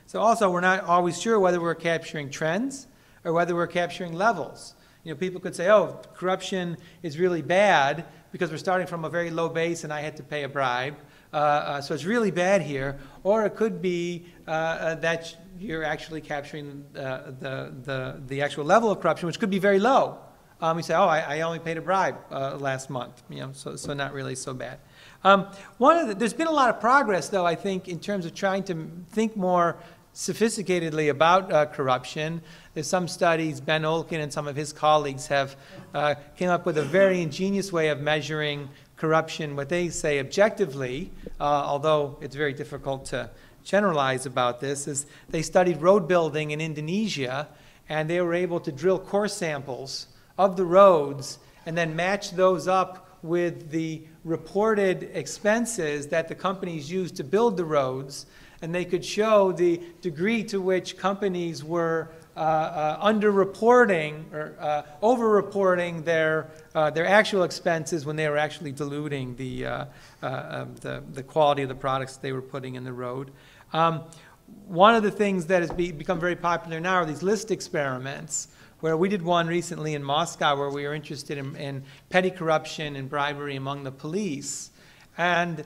So also, we're not always sure whether we're capturing trends or whether we're capturing levels. People could say, oh, corruption is really bad because we're starting from a very low base and I had to pay a bribe. So it's really bad here. Or it could be that you're actually capturing the actual level of corruption, which could be very low. You say, oh, I only paid a bribe last month. So not really so bad. There's been a lot of progress, though, I think, in terms of trying to think more sophisticatedly about corruption. There's some studies, Ben Olkin and some of his colleagues have came up with a very ingenious way of measuring corruption, what they say objectively, although it's very difficult to generalize about this, is they studied road building in Indonesia, and they were able to drill core samples of the roads and then match those up with the reported expenses that the companies used to build the roads, and they could show the degree to which companies were underreporting or overreporting their actual expenses when they were actually diluting the quality of the products they were putting in the road. One of the things that has become very popular now are these list experiments, where we did one recently in Moscow where we were interested in petty corruption and bribery among the police. And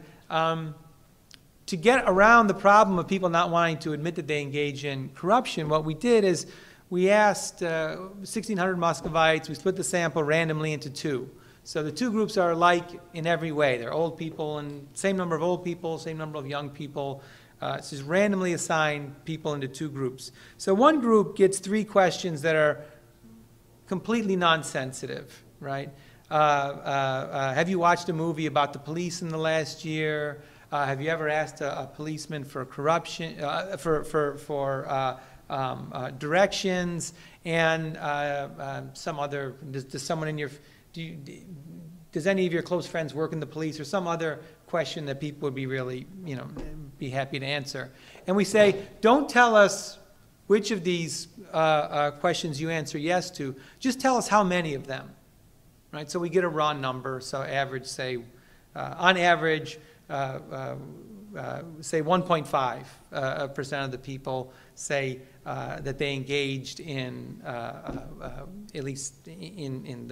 to get around the problem of people not wanting to admit that they engage in corruption, what we did is we asked 1,600 Muscovites, we split the sample randomly into two. So the two groups are alike in every way. They're old people, and same number of old people, same number of young people. So just randomly assign people into two groups. So one group gets 3 questions that are completely non-sensitive, right? Have you watched a movie about the police in the last year? Have you ever asked a policeman for corruption, directions, and some other? Does someone in your does any of your close friends work in the police, or some other question that people would be really, be happy to answer? And we say, don't tell us which of these questions you answer yes to. Just tell us how many of them, right? So we get a raw number. So average, say, on average, say 1.5% of the people say that they engaged in at least in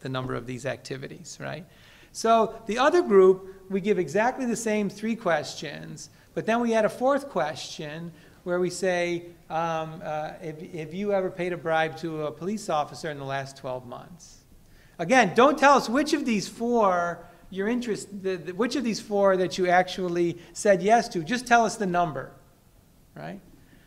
the number of these activities, right? So the other group, we give exactly the same 3 questions, but then we add a 4th question where we say, have you ever paid a bribe to a police officer in the last 12 months? Again, don't tell us which of these 4 your interest, which of these 4 that you actually said yes to. Just tell us the number, right?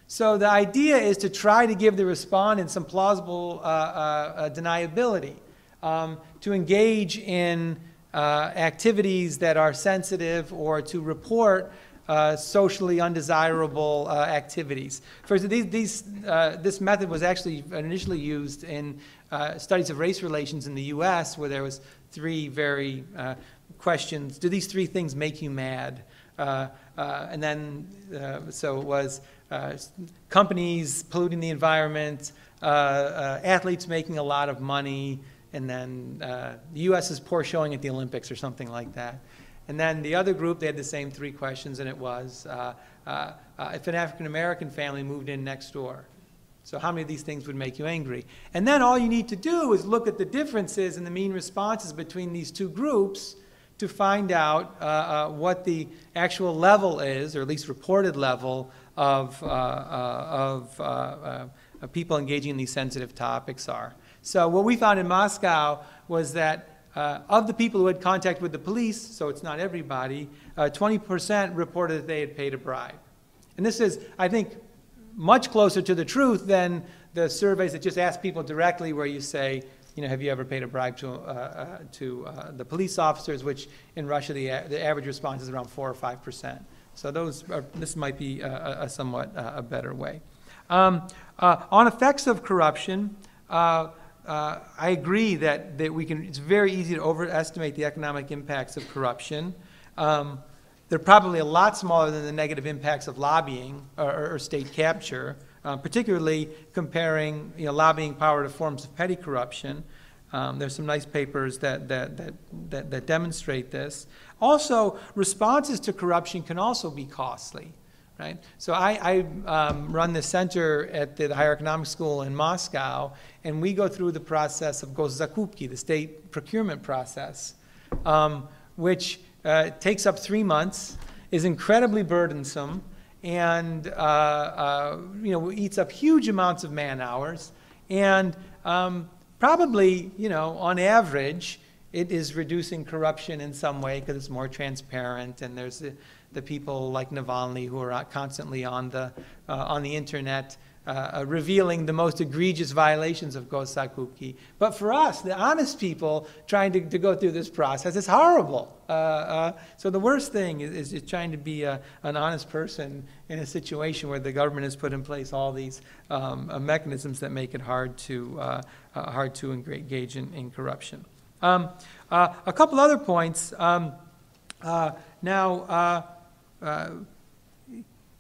So the idea is to try to give the respondent some plausible deniability, to engage in activities that are sensitive, or to report socially undesirable activities. First, this method was actually initially used in studies of race relations in the U.S., where there was 3 very questions. Do these 3 things make you mad? And then, so it was companies polluting the environment, athletes making a lot of money, and then the U.S.'s poor showing at the Olympics or something like that. And then the other group, they had the same 3 questions, and it was if an African-American family moved in next door. So how many of these things would make you angry? And then all you need to do is look at the differences in the mean responses between these 2 groups to find out what the actual level is, or at least reported level, of people engaging in these sensitive topics are. So what we found in Moscow was that of the people who had contact with the police, so it's not everybody, 20% reported that they had paid a bribe. And this is, I think, much closer to the truth than the surveys that just ask people directly, where you say, have you ever paid a bribe to the police officers, which in Russia the average response is around 4 or 5%. So this might be a somewhat a better way. On effects of corruption, I agree that it's very easy to overestimate the economic impacts of corruption. They're probably a lot smaller than the negative impacts of lobbying or state capture, particularly comparing lobbying power to forms of petty corruption. There's some nice papers that demonstrate this. Also, responses to corruption can also be costly, right? So I run the center at the Higher Economics School in Moscow, and we go through the process of goszakupki, the state procurement process, which takes up 3 months, is incredibly burdensome, and eats up huge amounts of man hours, and probably, on average, it is reducing corruption in some way because it's more transparent, and there's the people like Navalny who are constantly on the internet revealing the most egregious violations of goszakupki. But for us, the honest people trying to go through this process, it's horrible. So the worst thing is trying to be an honest person in a situation where the government has put in place all these mechanisms that make it hard to engage in corruption. A couple other points.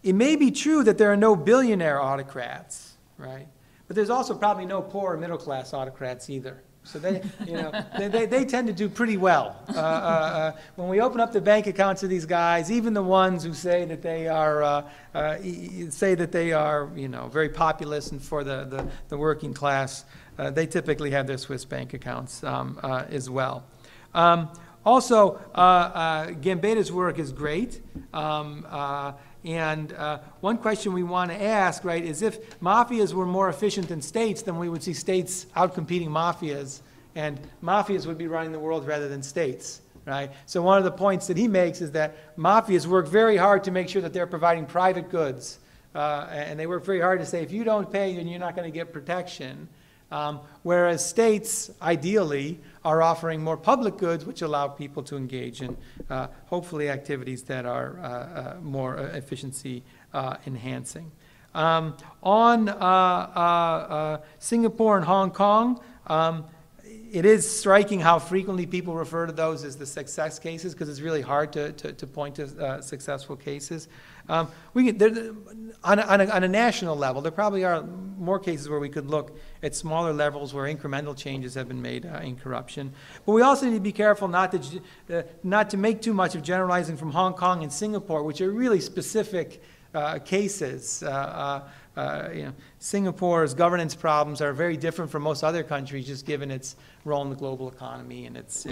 It may be true that there are no billionaire autocrats, right? But there's also probably no poor or middle-class autocrats either. So they, they tend to do pretty well. When we open up the bank accounts of these guys, even the ones who say that they are, very populist and for the working class, they typically have their Swiss bank accounts as well. Also, Gambetta's work is great. And one question we want to ask, right, is if mafias were more efficient than states, then we would see states outcompeting mafias, and mafias would be running the world rather than states, right? So one of the points that he makes is that mafias work very hard to make sure that they're providing private goods, and they work very hard to say, if you don't pay, then you're not going to get protection. Whereas states, ideally, are offering more public goods which allow people to engage in, hopefully, activities that are more efficiency enhancing. On Singapore and Hong Kong, it is striking how frequently people refer to those as the success cases, because it's really hard to point to successful cases. On a national level, there probably are more cases where we could look at smaller levels where incremental changes have been made in corruption. But we also need to be careful not to make too much of generalizing from Hong Kong and Singapore, which are really specific cases. Singapore's governance problems are very different from most other countries, just given its role in the global economy and its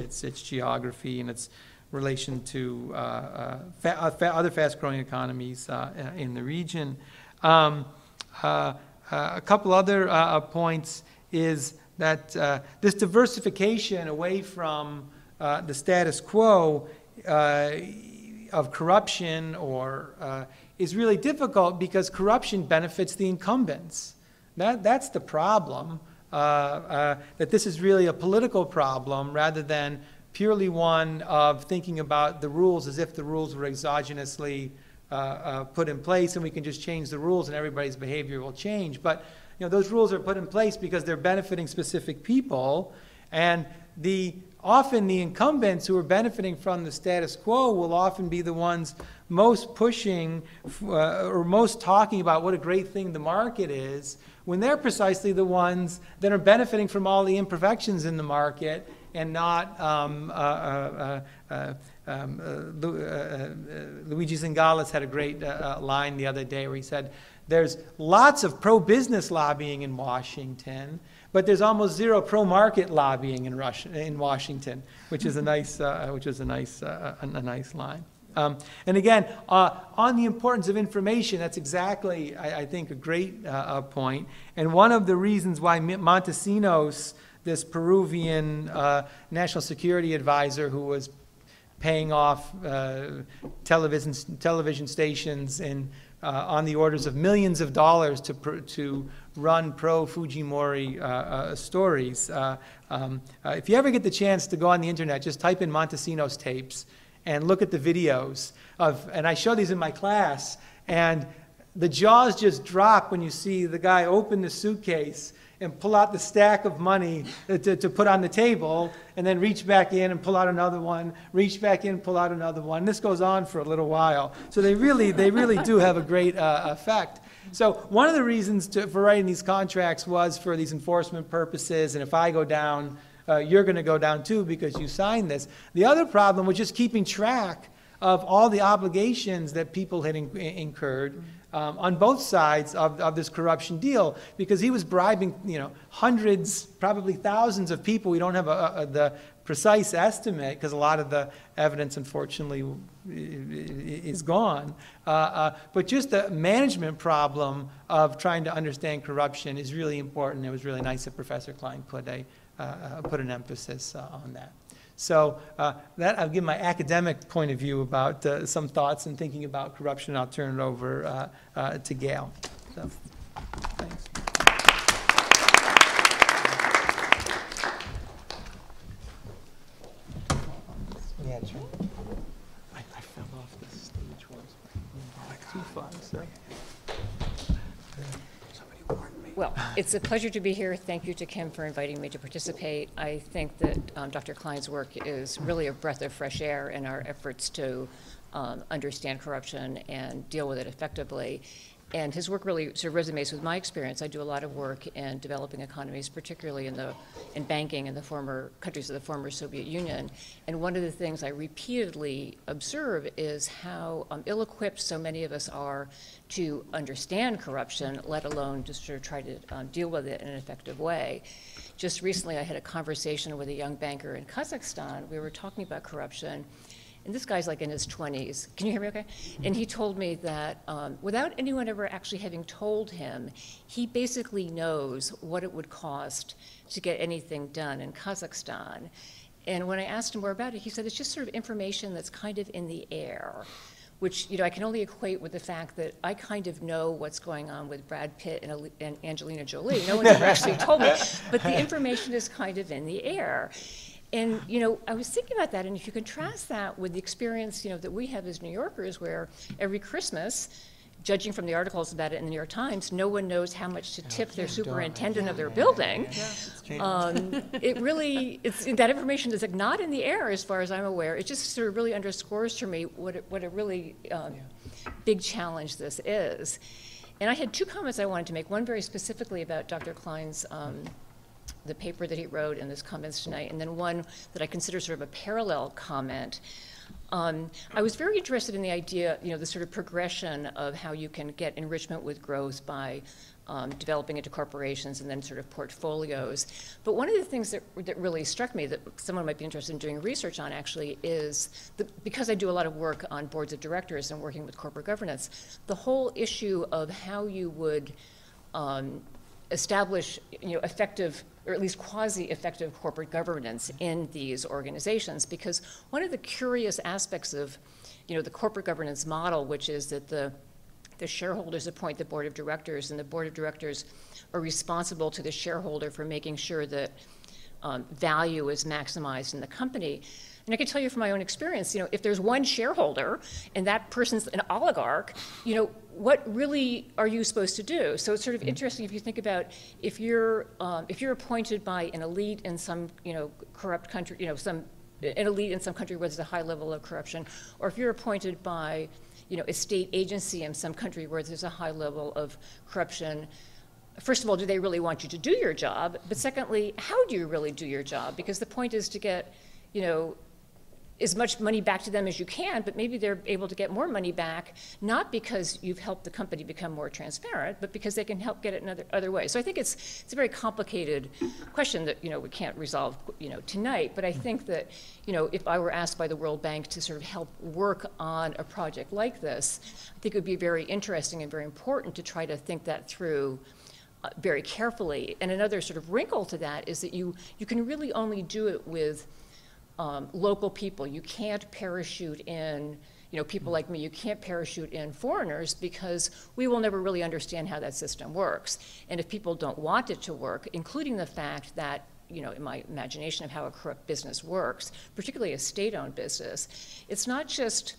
geography and its relation to other fast-growing economies in the region. A couple other points is that this diversification away from the status quo of corruption is really difficult because corruption benefits the incumbents. That's the problem, that this is really a political problem rather than purely one of thinking about the rules as if the rules were exogenously put in place and we can just change the rules and everybody's behavior will change. But those rules are put in place because they're benefiting specific people, and often the incumbents who are benefiting from the status quo will often be the ones most pushing or most talking about what a great thing the market is, when they're precisely the ones that are benefiting from all the imperfections in the market and not Luigi Zingales had a great line the other day where he said, there's lots of pro-business lobbying in Washington, but there's almost zero pro-market lobbying in Washington, which is a nice line. And again, on the importance of information, that's exactly, I think, a great point. And one of the reasons why Montesinos, this Peruvian national security advisor who was paying off television stations on the orders of millions of dollars to run pro-Fujimori stories. If you ever get the chance to go on the internet, just type in Montesinos tapes and look at the videos and I show these in my class, and the jaws just drop when you see the guy open the suitcase and pull out the stack of money to put on the table, and then reach back in and pull out another one, reach back in, pull out another one. This goes on for a little while. So they really do have a great effect. So one of the reasons for writing these contracts was for these enforcement purposes, and if I go down, you're going to go down too because you signed this. The other problem was just keeping track of all the obligations that people had incurred on both sides of this corruption deal, because he was bribing, hundreds, probably thousands of people. We don't have the precise estimate because a lot of the evidence, unfortunately, is gone. But just the management problem of trying to understand corruption is really important. It was really nice that Professor Klein put an emphasis on that. So that I'll give my academic point of view about some thoughts and thinking about corruption. I'll turn it over to Gail. So, thanks. Yeah, true. I fell off the stage once. Too far, so. Somebody warned me. Well, it's a pleasure to be here. Thank you to Kim for inviting me to participate. I think that Dr. Klein's work is really a breath of fresh air in our efforts to understand corruption and deal with it effectively. And his work really sort of resonates with my experience. I do a lot of work in developing economies, particularly in banking in the former countries of the former Soviet Union. And one of the things I repeatedly observe is how ill-equipped so many of us are to understand corruption, let alone to sort of try to deal with it in an effective way. Just recently, I had a conversation with a young banker in Kazakhstan. We were talking about corruption. And this guy's like in his 20s. Can you hear me okay? And he told me that without anyone ever actually having told him, he basically knows what it would cost to get anything done in Kazakhstan. And when I asked him more about it, he said it's just sort of information that's kind of in the air, which I can only equate with the fact that I kind of know what's going on with Brad Pitt and Angelina Jolie. No one's ever actually told me, but the information is kind of in the air. And, I was thinking about that, and if you contrast that with the experience, that we have as New Yorkers, where every Christmas, judging from the articles about it in the New York Times, no one knows how much to tip their superintendent of their building. It really, that information is like not in the air as far as I'm aware. It just sort of really underscores for me what a really big challenge this is. And I had two comments I wanted to make, one very specifically about Dr. Klein's the paper that he wrote and his comments tonight, and then one that I consider sort of a parallel comment. I was very interested in the idea, the sort of progression of how you can get enrichment with growth by developing into corporations and then sort of portfolios. But one of the things that really struck me that someone might be interested in doing research on actually is, because I do a lot of work on boards of directors and working with corporate governance, the whole issue of how you would establish effective, or at least quasi-effective corporate governance in these organizations. Because one of the curious aspects of the corporate governance model, which is that the shareholders appoint the board of directors, and the board of directors are responsible to the shareholder for making sure that value is maximized in the company. And I can tell you from my own experience, if there's one shareholder and that person's an oligarch, what really are you supposed to do? So it's sort of interesting if you think about if you're appointed by an elite in some corrupt country, an elite in some country where there's a high level of corruption, or if you're appointed by a state agency in some country where there's a high level of corruption. First of all, do they really want you to do your job? But secondly, how do you really do your job? Because the point is to get as much money back to them as you can, but maybe they're able to get more money back, not because you've helped the company become more transparent, but because they can help get it in other ways. So I think it's a very complicated question that we can't resolve tonight. But I think that if I were asked by the World Bank to sort of help work on a project like this, I think it would be very interesting and very important to try to think that through very carefully. And another sort of wrinkle to that is that you can really only do it with local people. You can't parachute in, people like me, you can't parachute in foreigners because we will never really understand how that system works. And if people don't want it to work, including the fact that, in my imagination of how a corrupt business works, particularly a state-owned business, it's not just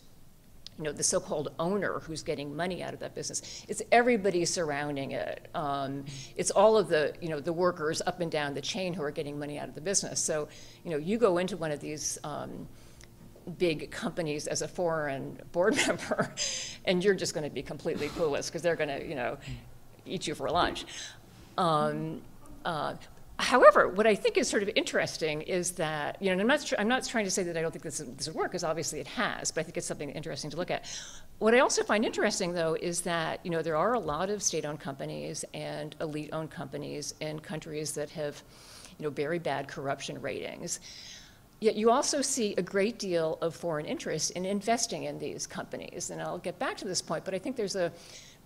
the so-called owner who's getting money out of that business. It's everybody surrounding it. It's all of the, the workers up and down the chain who are getting money out of the business. So, you go into one of these big companies as a foreign board member, and you're just going to be completely clueless because they're going to, eat you for lunch. However, what I think is sort of interesting is that, and I'm not trying to say that I don't think this would work, because obviously it has, but I think it's something interesting to look at. What I also find interesting, though, is that, there are a lot of state-owned companies and elite-owned companies in countries that have, very bad corruption ratings. Yet you also see a great deal of foreign interest in investing in these companies. And I'll get back to this point, but I think there's a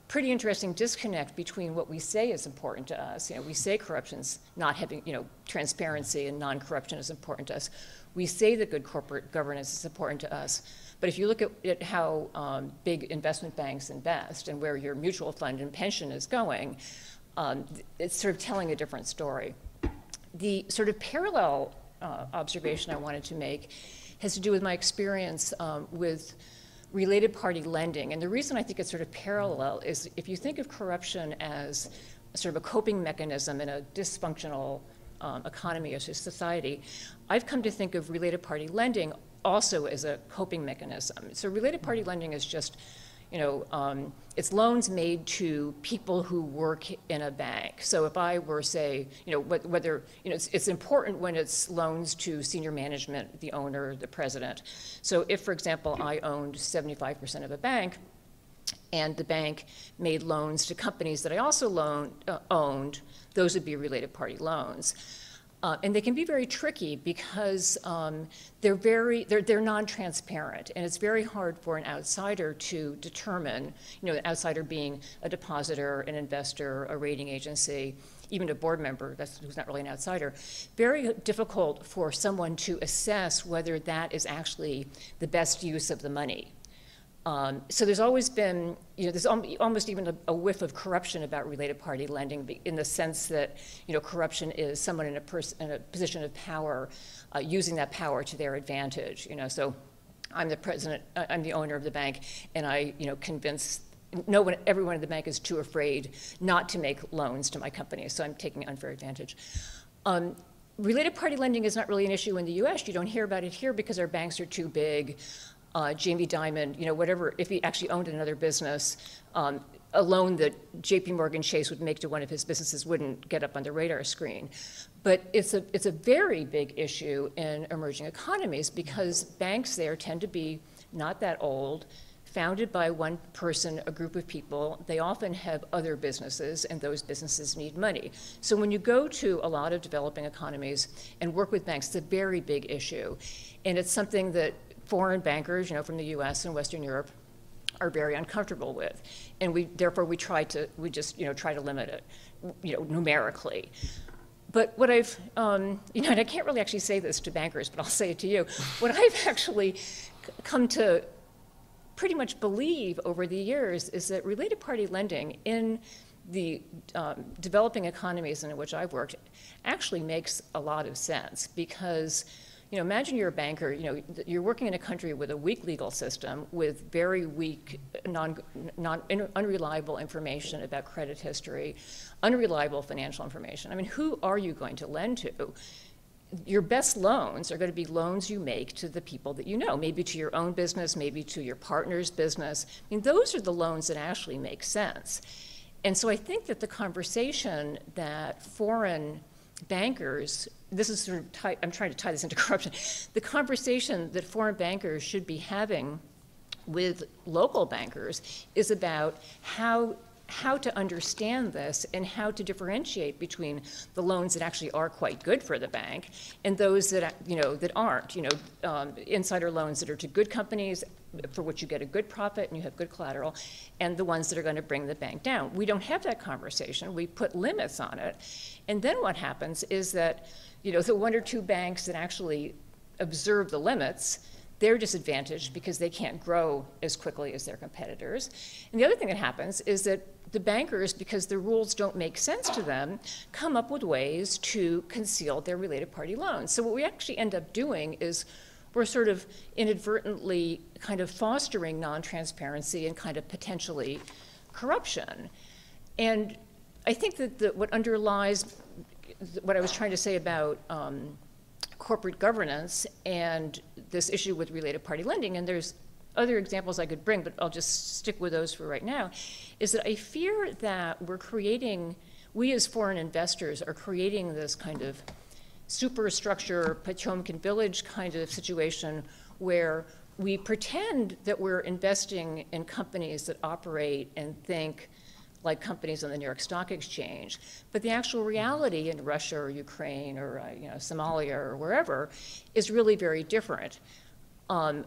pretty interesting disconnect between what we say is important to us. We say corruption's not having, transparency and non-corruption is important to us. We say that good corporate governance is important to us. But if you look at how big investment banks invest and where your mutual fund and pension is going, it's sort of telling a different story. The sort of parallel observation I wanted to make has to do with my experience with related party lending. And the reason I think it's sort of parallel is if you think of corruption as sort of a coping mechanism in a dysfunctional economy as a society, I've come to think of related party lending also as a coping mechanism. So related party lending is just, it's loans made to people who work in a bank. So if I were, say, whether, it's important when it's loans to senior management, the owner, the president. So if, for example, I owned 75% of a bank, and the bank made loans to companies that I also owned, those would be related party loans. And they can be very tricky because they're non-transparent, and it's very hard for an outsider to determine, an outsider being a depositor, an investor, a rating agency, even a board member who's not really an outsider. Very difficult for someone to assess whether that is actually the best use of the money. So there's always been, there's almost even a whiff of corruption about related party lending in the sense that, corruption is someone in a position of power using that power to their advantage. So I'm the president, I'm the owner of the bank, and I, convince everyone in the bank is too afraid not to make loans to my company, so I'm taking unfair advantage. Related party lending is not really an issue in the US. You don't hear about it here because our banks are too big. Jamie Dimon, whatever, if he actually owned another business, a loan that JP Morgan Chase would make to one of his businesses wouldn't get up on the radar screen. But it's a very big issue in emerging economies because banks there tend to be not that old, founded by one person, a group of people. They often have other businesses, and those businesses need money. So when you go to a lot of developing economies and work with banks, it's a very big issue. And it's something that foreign bankers, from the US and Western Europe are very uncomfortable with. And therefore we try to limit it, numerically. But what I've, and I can't really actually say this to bankers, but I'll say it to you. What I've actually come to pretty much believe over the years is that related party lending in the developing economies in which I've worked actually makes a lot of sense because imagine you're a banker, you're working in a country with a weak legal system, with very weak, unreliable information about credit history, unreliable financial information. I mean, who are you going to lend to? Your best loans are going to be loans you make to the people that you know, maybe to your own business, maybe to your partner's business. I mean, those are the loans that actually make sense. And so I think that the conversation that foreign bankers, this is sort of I'm trying to tie this into corruption. The conversation that foreign bankers should be having with local bankers is about how to understand this and how to differentiate between the loans that actually are quite good for the bank and those that that aren't. Insider loans that are to good companies for which you get a good profit and you have good collateral, and the ones that are going to bring the bank down. We don't have that conversation. We put limits on it, and then what happens is that the one or two banks that actually observe the limits, they're disadvantaged because they can't grow as quickly as their competitors. And the other thing that happens is that the bankers, because the rules don't make sense to them, come up with ways to conceal their related party loans. So what we actually end up doing is we're sort of inadvertently kind of fostering non-transparency and kind of potentially corruption. And I think that what underlies what I was trying to say about corporate governance and this issue with related party lending, and there's other examples I could bring, but I'll just stick with those for right now, is that I fear that we as foreign investors are creating this kind of superstructure, Potemkin village kind of situation where we pretend that we're investing in companies that operate and think like companies on the New York Stock Exchange. But the actual reality in Russia or Ukraine or Somalia or wherever is really very different.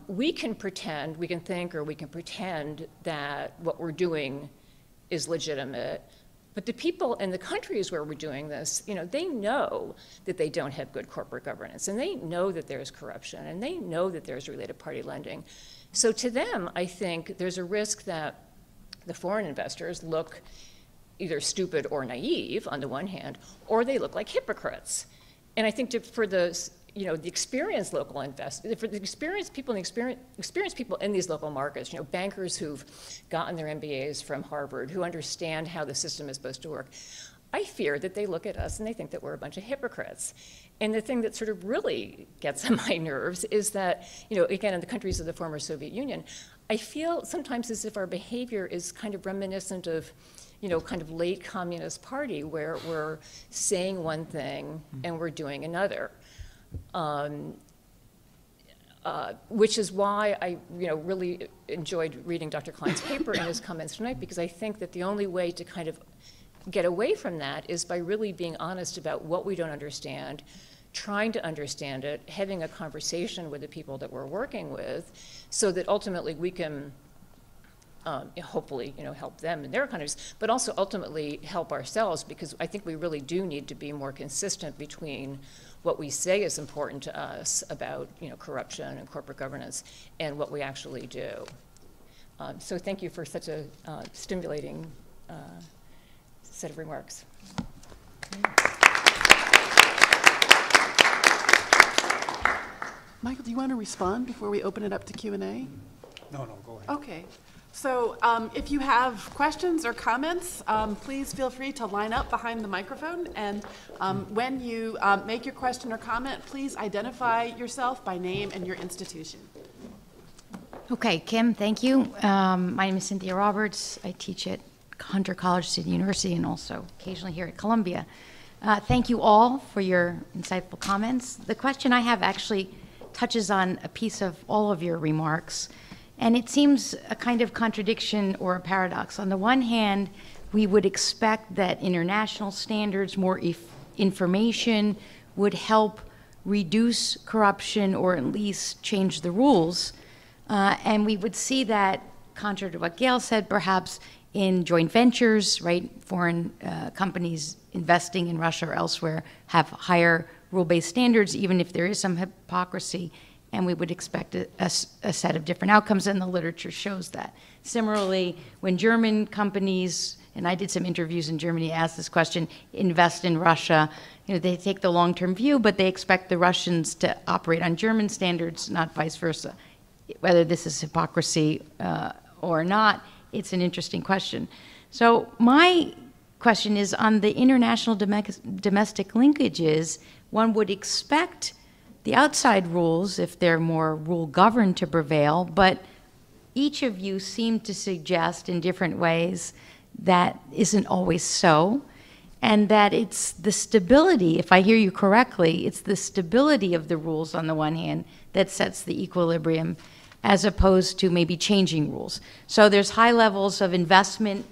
We can pretend, we can think, or we can pretend that what we're doing is legitimate. But the people in the countries where we're doing this, they know that they don't have good corporate governance, and they know that there's corruption, and they know that there's related party lending. So to them, I think there's a risk that the foreign investors look either stupid or naive on the one hand, or they look like hypocrites. And I think for the experienced local investors, for the experienced people in these local markets, bankers who've gotten their MBAs from Harvard, who understand how the system is supposed to work, I fear that they look at us and they think that we're a bunch of hypocrites. And the thing that sort of really gets on my nerves is that, again, in the countries of the former Soviet Union, I feel sometimes as if our behavior is kind of reminiscent of, kind of late Communist Party, where we're saying one thing and we're doing another. Which is why I really enjoyed reading Dr. Klein's paper and his comments tonight, because I think that the only way to kind of get away from that is by really being honest about what we don't understand, trying to understand it, having a conversation with the people that we're working with, so that ultimately we can hopefully help them in their economies, but also ultimately help ourselves, because I think we really do need to be more consistent between what we say is important to us about corruption and corporate governance and what we actually do. So thank you for such a stimulating set of remarks. Michael, do you want to respond before we open it up to Q&A? No, go ahead. Okay. So if you have questions or comments, please feel free to line up behind the microphone. And when you make your question or comment, please identify yourself by name and your institution. Okay, Kim, thank you. My name is Cynthia Roberts. I teach at Hunter College City University and also occasionally here at Columbia. Thank you all for your insightful comments. The question I have actually touches on a piece of all of your remarks. And it seems a kind of contradiction or a paradox. On the one hand, we would expect that international standards, more information, would help reduce corruption or at least change the rules. And we would see that, contrary to what Gail said, perhaps in joint ventures, right? Foreign companies investing in Russia or elsewhere have higher rule-based standards, even if there is some hypocrisy. And we would expect a set of different outcomes, and the literature shows that. Similarly, when German companies, and I did some interviews in Germany, asked this question, invest in Russia, they take the long-term view, but they expect the Russians to operate on German standards, not vice versa. Whether this is hypocrisy or not, it's an interesting question. So my question is on the international domestic linkages, one would expect the outside rules, if they're more rule-governed, to prevail, but each of you seem to suggest in different ways that isn't always so, and that it's the stability, if I hear you correctly, it's the stability of the rules on the one hand that sets the equilibrium, as opposed to maybe changing rules. So there's high levels of investment,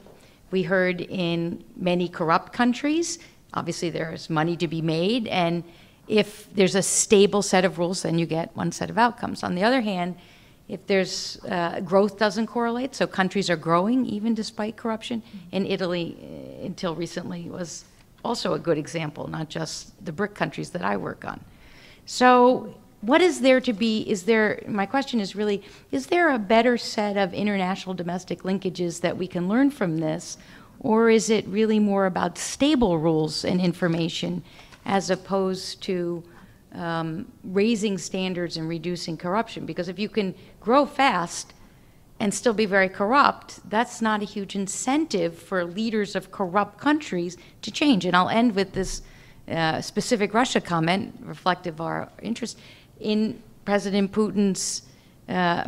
we heard, in many corrupt countries. Obviously there's money to be made, and if there's a stable set of rules, then you get one set of outcomes. On the other hand, if there's growth doesn't correlate, so countries are growing even despite corruption, and Italy, until recently, was also a good example, not just the BRIC countries that I work on. So what is there to be, my question is really, is there a better set of international domestic linkages that we can learn from this, or is it really more about stable rules and information as opposed to raising standards and reducing corruption? Because if you can grow fast and still be very corrupt, that's not a huge incentive for leaders of corrupt countries to change. And I'll end with this specific Russia comment, reflective of our interest. In President Putin's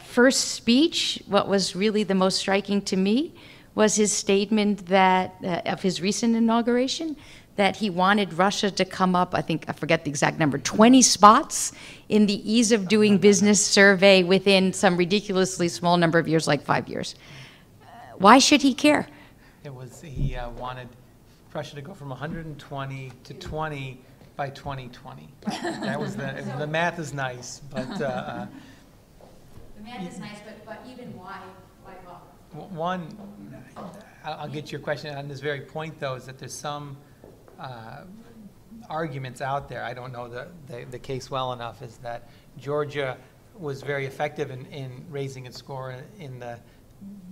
first speech, what was really the most striking to me was his statement that, of his recent inauguration, that he wanted Russia to come up, I forget the exact number, 20 spots in the ease of doing business survey within some ridiculously small number of years, like 5 years. Why should he care? He wanted Russia to go from 120 to 20 by 2020. That was the math is nice, but. The math is nice, but even why bother? One, I'll get your question on this very point, though, is that there's some arguments out there, I don't know the case well enough, is that Georgia was very effective in raising its score in the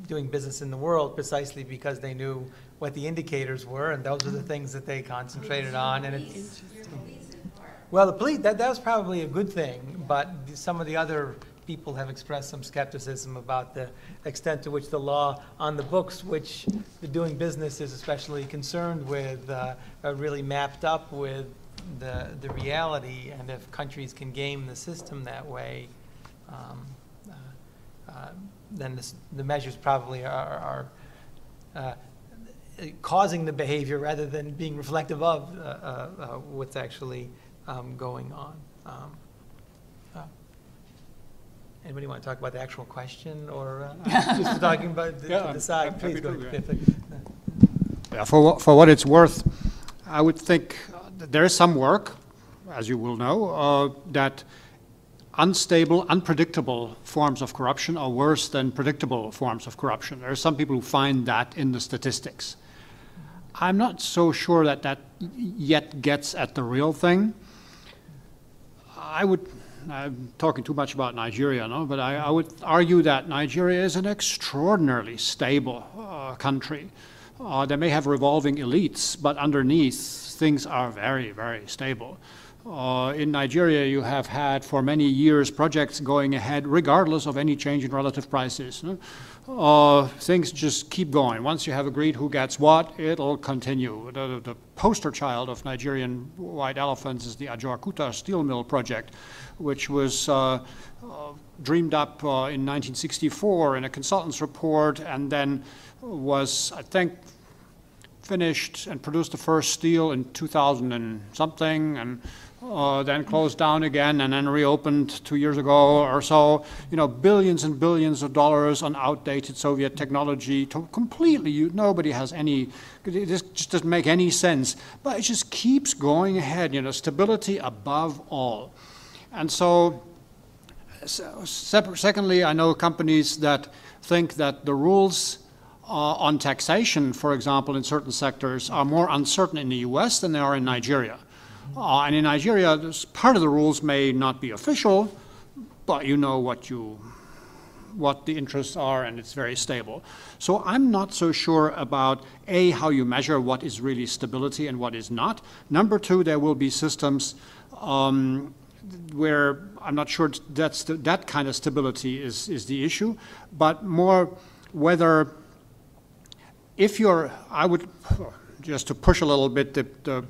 doing business in the world precisely because they knew what the indicators were, and those are the things that they concentrated on. And it's well, the police, that was probably a good thing, but some of the other people have expressed some skepticism about the extent to which the law on the books, which the doing business is especially concerned with, are really mapped up with the reality, and if countries can game the system that way, then the measures probably are causing the behavior rather than being reflective of what's actually going on. Anybody want to talk about the actual question, or just talking about the side? Please go ahead. Yeah, for what it's worth, I would think there is some work, as you will know, that unstable, unpredictable forms of corruption are worse than predictable forms of corruption. There are some people who find that in the statistics. I'm not so sure that that yet gets at the real thing. I'm talking too much about Nigeria, no? But I would argue that Nigeria is an extraordinarily stable country. They may have revolving elites, but underneath, things are very, very stable. In Nigeria, you have had for many years projects going ahead regardless of any change in relative prices. Things just keep going. Once you have agreed who gets what, it'll continue. The poster child of Nigerian white elephants is the Ajoakuta steel mill project, which was dreamed up in 1964 in a consultant's report, and then was, I think, finished and produced the first steel in 2000 and something, and then closed down again and then reopened 2 years ago or so. You know, billions and billions of dollars on outdated Soviet technology. Completely, nobody has any, it just doesn't make any sense. But it just keeps going ahead, you know, stability above all. And so secondly, I know companies that think that the rules on taxation, for example, in certain sectors are more uncertain in the US than they are in Nigeria. And in Nigeria, part of the rules may not be official, but you know what the interests are, and it's very stable. So I'm not so sure about, A, how you measure what is really stability and what is not. Number two, there will be systems where I'm not sure that kind of stability is the issue, but more whether if you're, I would, just to push a little bit, the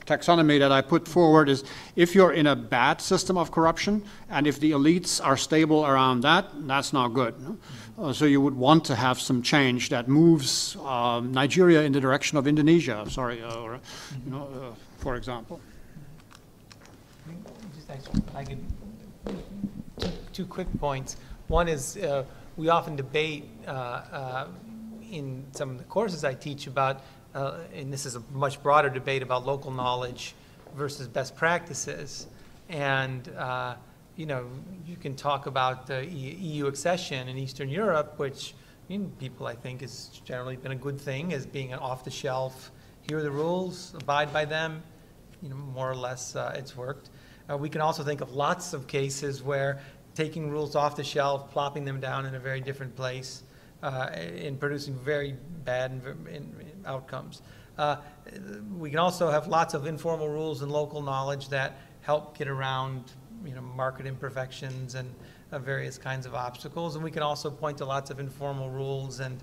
taxonomy that I put forward is if you're in a bad system of corruption and if the elites are stable around that, that's not good. So you would want to have some change that moves Nigeria in the direction of Indonesia, or you know, for example. I could, two quick points. One is we often debate in some of the courses I teach about, and this is a much broader debate about local knowledge versus best practices. And you know, you can talk about the EU accession in Eastern Europe, which people I think has generally been a good thing as being an off-the-shelf, here are the rules, abide by them, you know, more or less it's worked. We can also think of lots of cases where taking rules off the shelf, plopping them down in a very different place, and producing very bad outcomes. We can also have lots of informal rules and local knowledge that help get around, you know, market imperfections and various kinds of obstacles. And we can also point to lots of informal rules and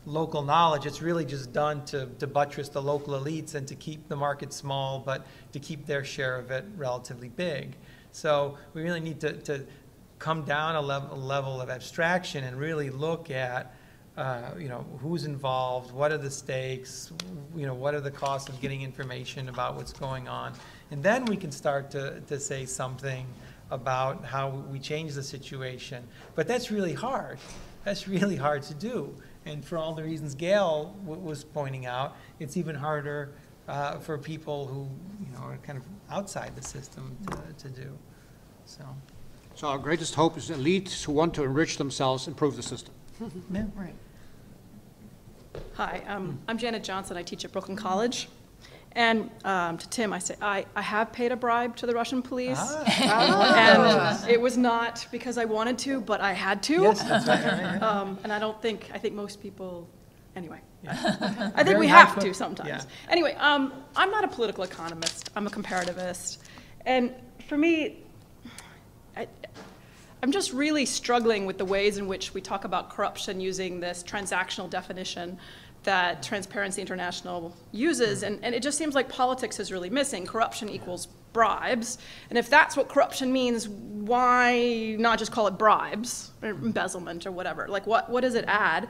local knowledge. It's really just done to buttress the local elites and to keep the market small, but to keep their share of it relatively big. So we really need to come down a level of abstraction and really look at, you know, who's involved, what are the stakes, you know, what are the costs of getting information about what's going on. And then we can start to say something about how we change the situation. But that's really hard. That's really hard to do. And for all the reasons Gail was pointing out, it's even harder for people who, you know, are kind of outside the system to do. So our greatest hope is elites who want to enrich themselves improve the system. yeah, right. Hi, I'm Janet Johnson. I teach at Brooklyn College. And to Tim, I say, I have paid a bribe to the Russian police. And it was not because I wanted to, but I had to. Yes, that's right. And I think most people, anyway. Yeah. I think we have to sometimes. Yeah. Anyway, I'm not a political economist. I'm a comparativist. And for me, I'm just really struggling with the ways in which we talk about corruption using this transactional definition that Transparency International uses, and it just seems like politics is really missing. Corruption equals bribes, and if that's what corruption means, why not just call it bribes, or embezzlement, or whatever? Like, what does it add?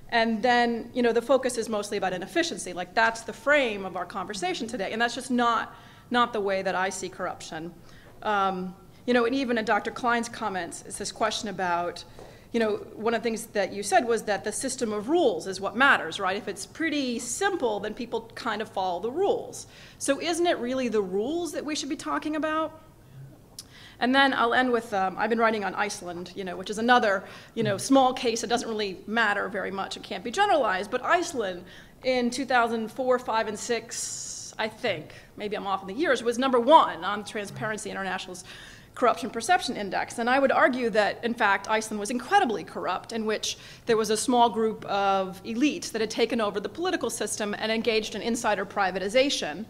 And then, you know, the focus is mostly about inefficiency. Like, that's the frame of our conversation today, and that's just not the way that I see corruption. You know, and even in Dr. Klein's comments, it's this question about, you know, one of the things that you said was that the system of rules is what matters, right? If it's pretty simple, then people kind of follow the rules. So isn't it really the rules that we should be talking about? And then I'll end with, I've been writing on Iceland, you know, which is another, you know, small case that doesn't really matter very much. It can't be generalized. But Iceland in 2004, 5, and 6, I think, maybe I'm off in the years, was #1 on Transparency International's Corruption Perception Index. And I would argue that, in fact, Iceland was incredibly corrupt, in which there was a small group of elites that had taken over the political system and engaged in insider privatization,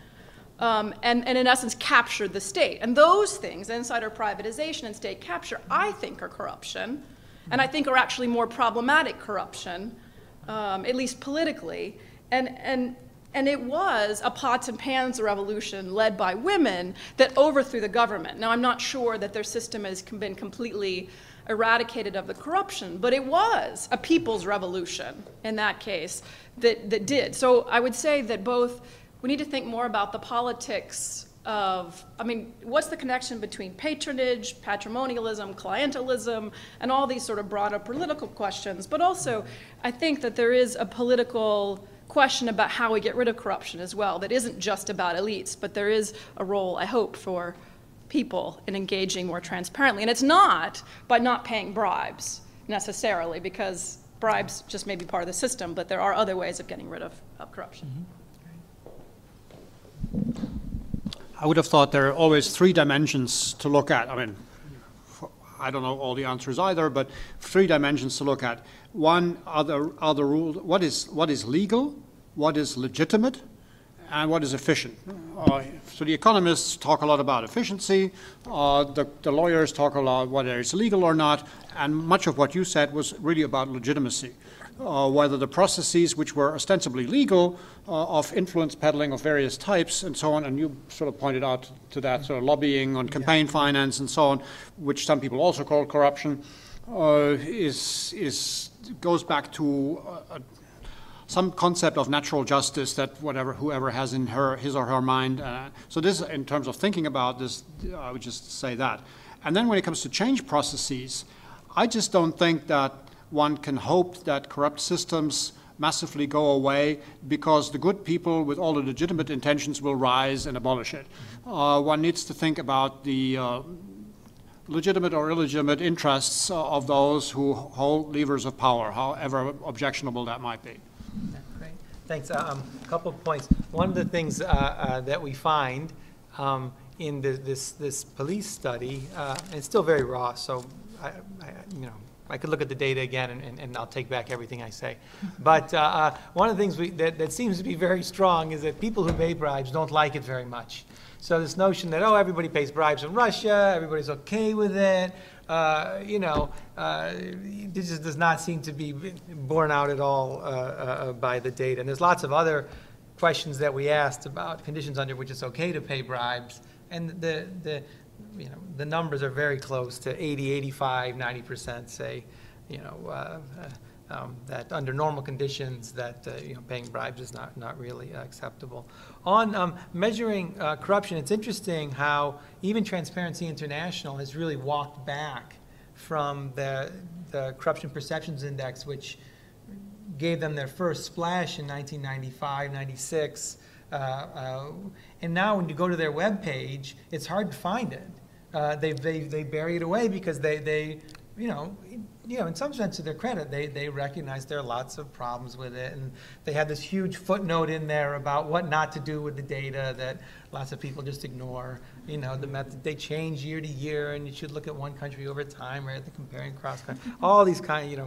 and in essence captured the state. And those things, insider privatization and state capture, I think are corruption, and I think are actually more problematic corruption, at least politically. And it was a pots and pans revolution led by women that overthrew the government. Now, I'm not sure that their system has been completely eradicated of the corruption, but it was a people's revolution in that case that did. So I would say that both, we need to think more about the politics of, I mean, what's the connection between patronage, patrimonialism, clientelism, and all these sort of broader political questions. But also, I think that there is a political question about how we get rid of corruption as well that isn't just about elites, but there is a role, I hope, for people in engaging more transparently. And it's not by not paying bribes necessarily, because bribes just may be part of the system, but there are other ways of getting rid of corruption. I would have thought there are always 3 dimensions to look at. I mean, I don't know all the answers either, but 3 dimensions to look at. One are the rules. What is legal, what is legitimate, and what is efficient. So the economists talk a lot about efficiency. The lawyers talk a lot whether it's legal or not, and much of what you said was really about legitimacy. Whether the processes which were ostensibly legal of influence peddling of various types and so on, and you sort of pointed out to that, sort of lobbying on campaign finance and so on, which some people also call corruption, goes back to some concept of natural justice that whoever has in his or her mind. So this, in terms of thinking about this, I would just say that. And then when it comes to change processes, I just don't think that one can hope that corrupt systems massively go away because the good people with all the legitimate intentions will rise and abolish it. One needs to think about the legitimate or illegitimate interests of those who hold levers of power, however objectionable that might be. Great, thanks. A couple of points. One of the things that we find in this police study, and it's still very raw, so I could look at the data again and I'll take back everything I say. But one of the things that seems to be very strong is that people who pay bribes don't like it very much. So this notion that, oh, everybody pays bribes in Russia, everybody's okay with it, this just does not seem to be borne out at all by the data. And there's lots of other questions that we asked about conditions under which it's okay to pay bribes, and the numbers are very close to 80, 85, 90% say, that under normal conditions that paying bribes is not really acceptable. On measuring corruption, it's interesting how even Transparency International has really walked back from the Corruption Perceptions Index, which gave them their first splash in 1995, 96. And now when you go to their webpage, it's hard to find it. They bury it away because they in some sense, to their credit, they recognize there are lots of problems with it, and they have this huge footnote in there about what not to do with the data that lots of people just ignore. The method, they change year to year, and you should look at one country over time rather than comparing cross-country. All these kind,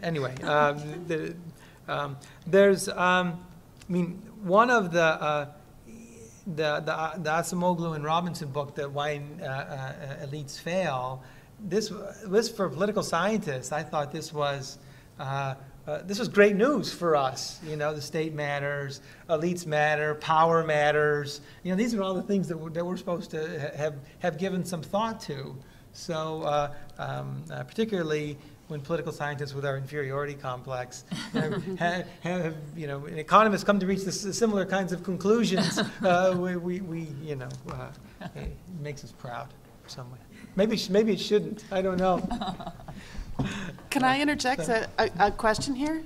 anyway, there's, one of the the Acemoglu and Robinson book, the Why Elites Fail, this was for political scientists. I thought this was great news for us. You know, the state matters, elites matter, power matters. You know, these are all the things that we're supposed to have given some thought to. So particularly when political scientists with our inferiority complex have you know, economists come to reach similar kinds of conclusions, we you know, it makes us proud some way. Maybe it shouldn't. I don't know. Can I interject a question here,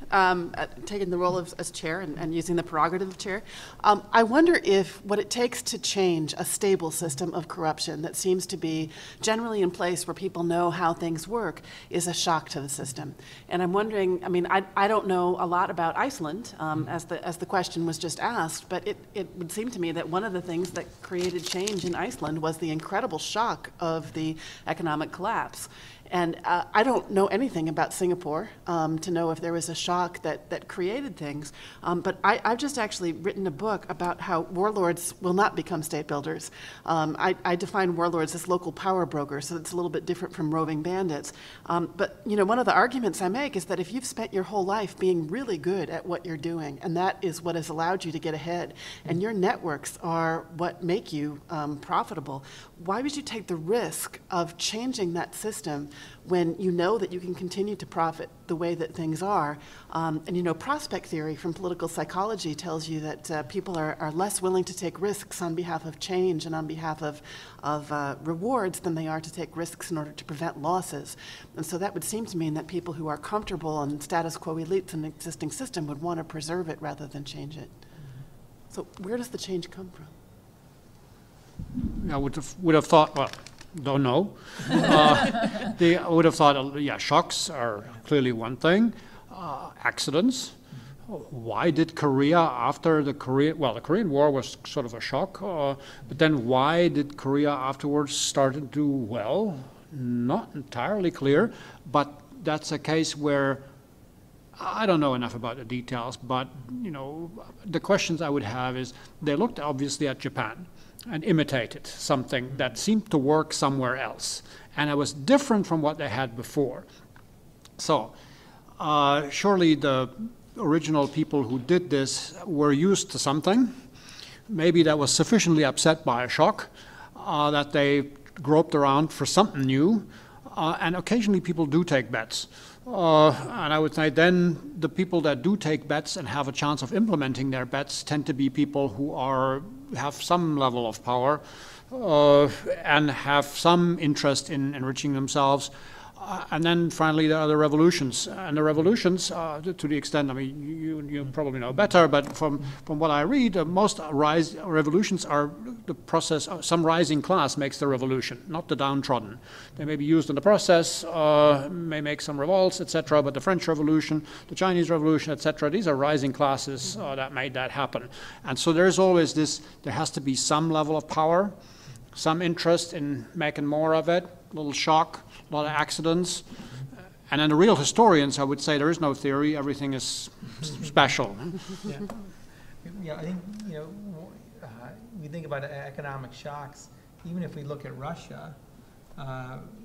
taking the role as chair and using the prerogative of chair? I wonder if what it takes to change a stable system of corruption that seems to be generally in place where people know how things work is a shock to the system. And I'm wondering, I mean, I don't know a lot about Iceland, as the question was just asked, but it would seem to me that one of the things that created change in Iceland was the incredible shock of the economic collapse. And I don't know anything about Singapore to know if there was a shock that created things. But I've just actually written a book about how warlords will not become state builders. I define warlords as local power brokers, so it's a little bit different from roving bandits. But you know, one of the arguments I make is that if you've spent your whole life being really good at what you're doing, and that is what has allowed you to get ahead, and your networks are what make you profitable, why would you take the risk of changing that system when you know that you can continue to profit the way that things are? And you know, prospect theory from political psychology tells you that people are less willing to take risks on behalf of change and on behalf of rewards than they are to take risks in order to prevent losses. And so that would seem to mean that people who are comfortable on status quo elites in the existing system would want to preserve it rather than change it. So where does the change come from? I would have thought, well, don't know. I would have thought, yeah, shocks are clearly one thing. Accidents. Why did Korea, after the Korean War was sort of a shock, but then why did Korea afterwards start to do well? Not entirely clear, but that's a case where I don't know enough about the details, but you know, the questions I would have is, they looked obviously at Japan and imitated something that seemed to work somewhere else. And it was different from what they had before. So surely the original people who did this were used to something, maybe that was sufficiently upset by a shock, that they groped around for something new. And occasionally people do take bets. And I would say then the people that do take bets and have a chance of implementing their bets tend to be people who have some level of power and have some interest in enriching themselves. And then finally there are the revolutions. And the revolutions, to the extent, I mean, you probably know better, but from what I read, most revolutions are the process, some rising class makes the revolution, not the downtrodden. They may be used in the process, may make some revolts, etc., but the French Revolution, the Chinese Revolution, etc., these are rising classes that made that happen. And so there's always this, there has to be some level of power, some interest in making more of it, a little shock, a lot of accidents. And then the real historians, I would say there is no theory, everything is special. Yeah, I think, you know, we think about economic shocks, even if we look at Russia,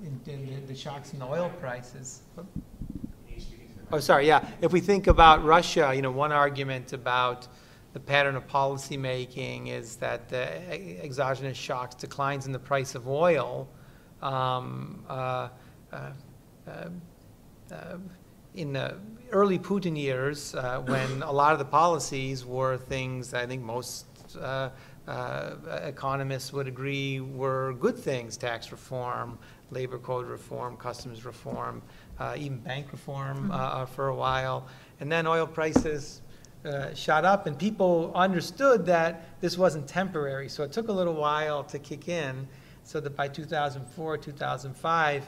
in the shocks in oil prices. Oh, sorry, yeah. If we think about Russia, you know, one argument about the pattern of policy making is that the exogenous shocks, declines in the price of oil, in the early Putin years, when a lot of the policies were things I think most economists would agree were good things: tax reform, labor code reform, customs reform, even bank reform for a while. And then oil prices shot up, and people understood that this wasn't temporary. So it took a little while to kick in, so that by 2004, 2005,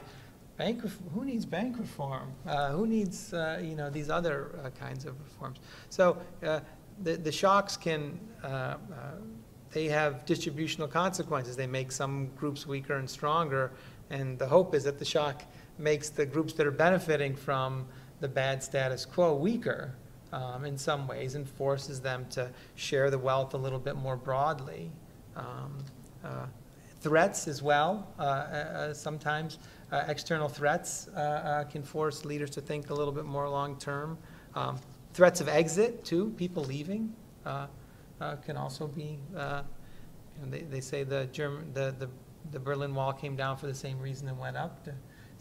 who needs bank reform? Who needs you know, these other kinds of reforms? So the shocks can, they have distributional consequences. They make some groups weaker and stronger, and the hope is that the shock makes the groups that are benefiting from the bad status quo weaker in some ways, and forces them to share the wealth a little bit more broadly. Threats as well. Sometimes external threats can force leaders to think a little bit more long-term. Threats of exit, too, people leaving can also be, they say the Berlin Wall came down for the same reason it went up, to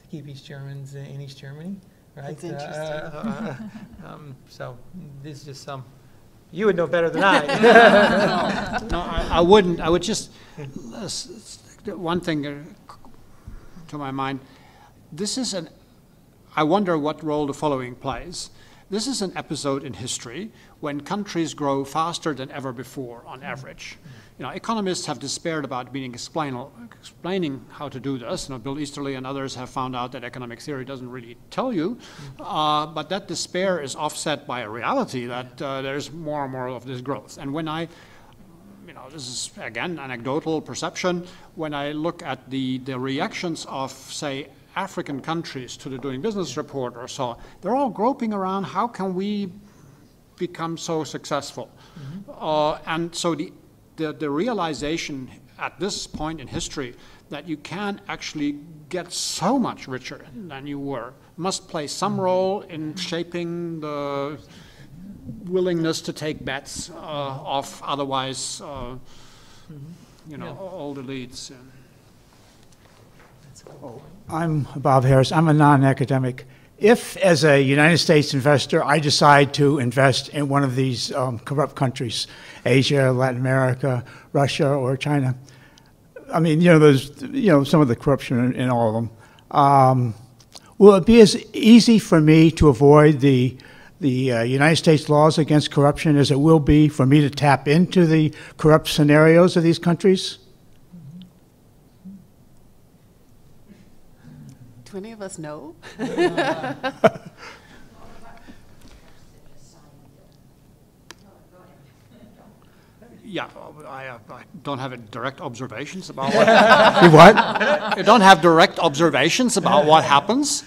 keep East Germans in East Germany, right? That's interesting. So this is just some, you would know better than I. No, I wouldn't. I would just, one thing to my mind, this is I wonder what role the following plays. This is an episode in history when countries grow faster than ever before on average. Economists have despaired about explaining how to do this. Bill Easterly and others have found out that economic theory doesn't really tell you, but that despair is offset by a reality that there's more and more of this growth. And when this is again anecdotal perception, when I look at the reactions of, say, African countries to the Doing Business report or so, they're all groping around how can we become so successful. And so the realization at this point in history that you can actually get so much richer than you were must play some role in shaping the willingness to take bets of otherwise, old elites. I'm Bob Harris. I'm a non-academic. If, as a United States investor, I decide to invest in one of these corrupt countries, Asia, Latin America, Russia, or China, I mean, there's, some of the corruption in all of them. Will it be as easy for me to avoid the United States laws against corruption as it will be for me to tap into the corrupt scenarios of these countries? Do any of us know? Yeah, I don't have direct observations about what. What? I don't have direct observations about what happens.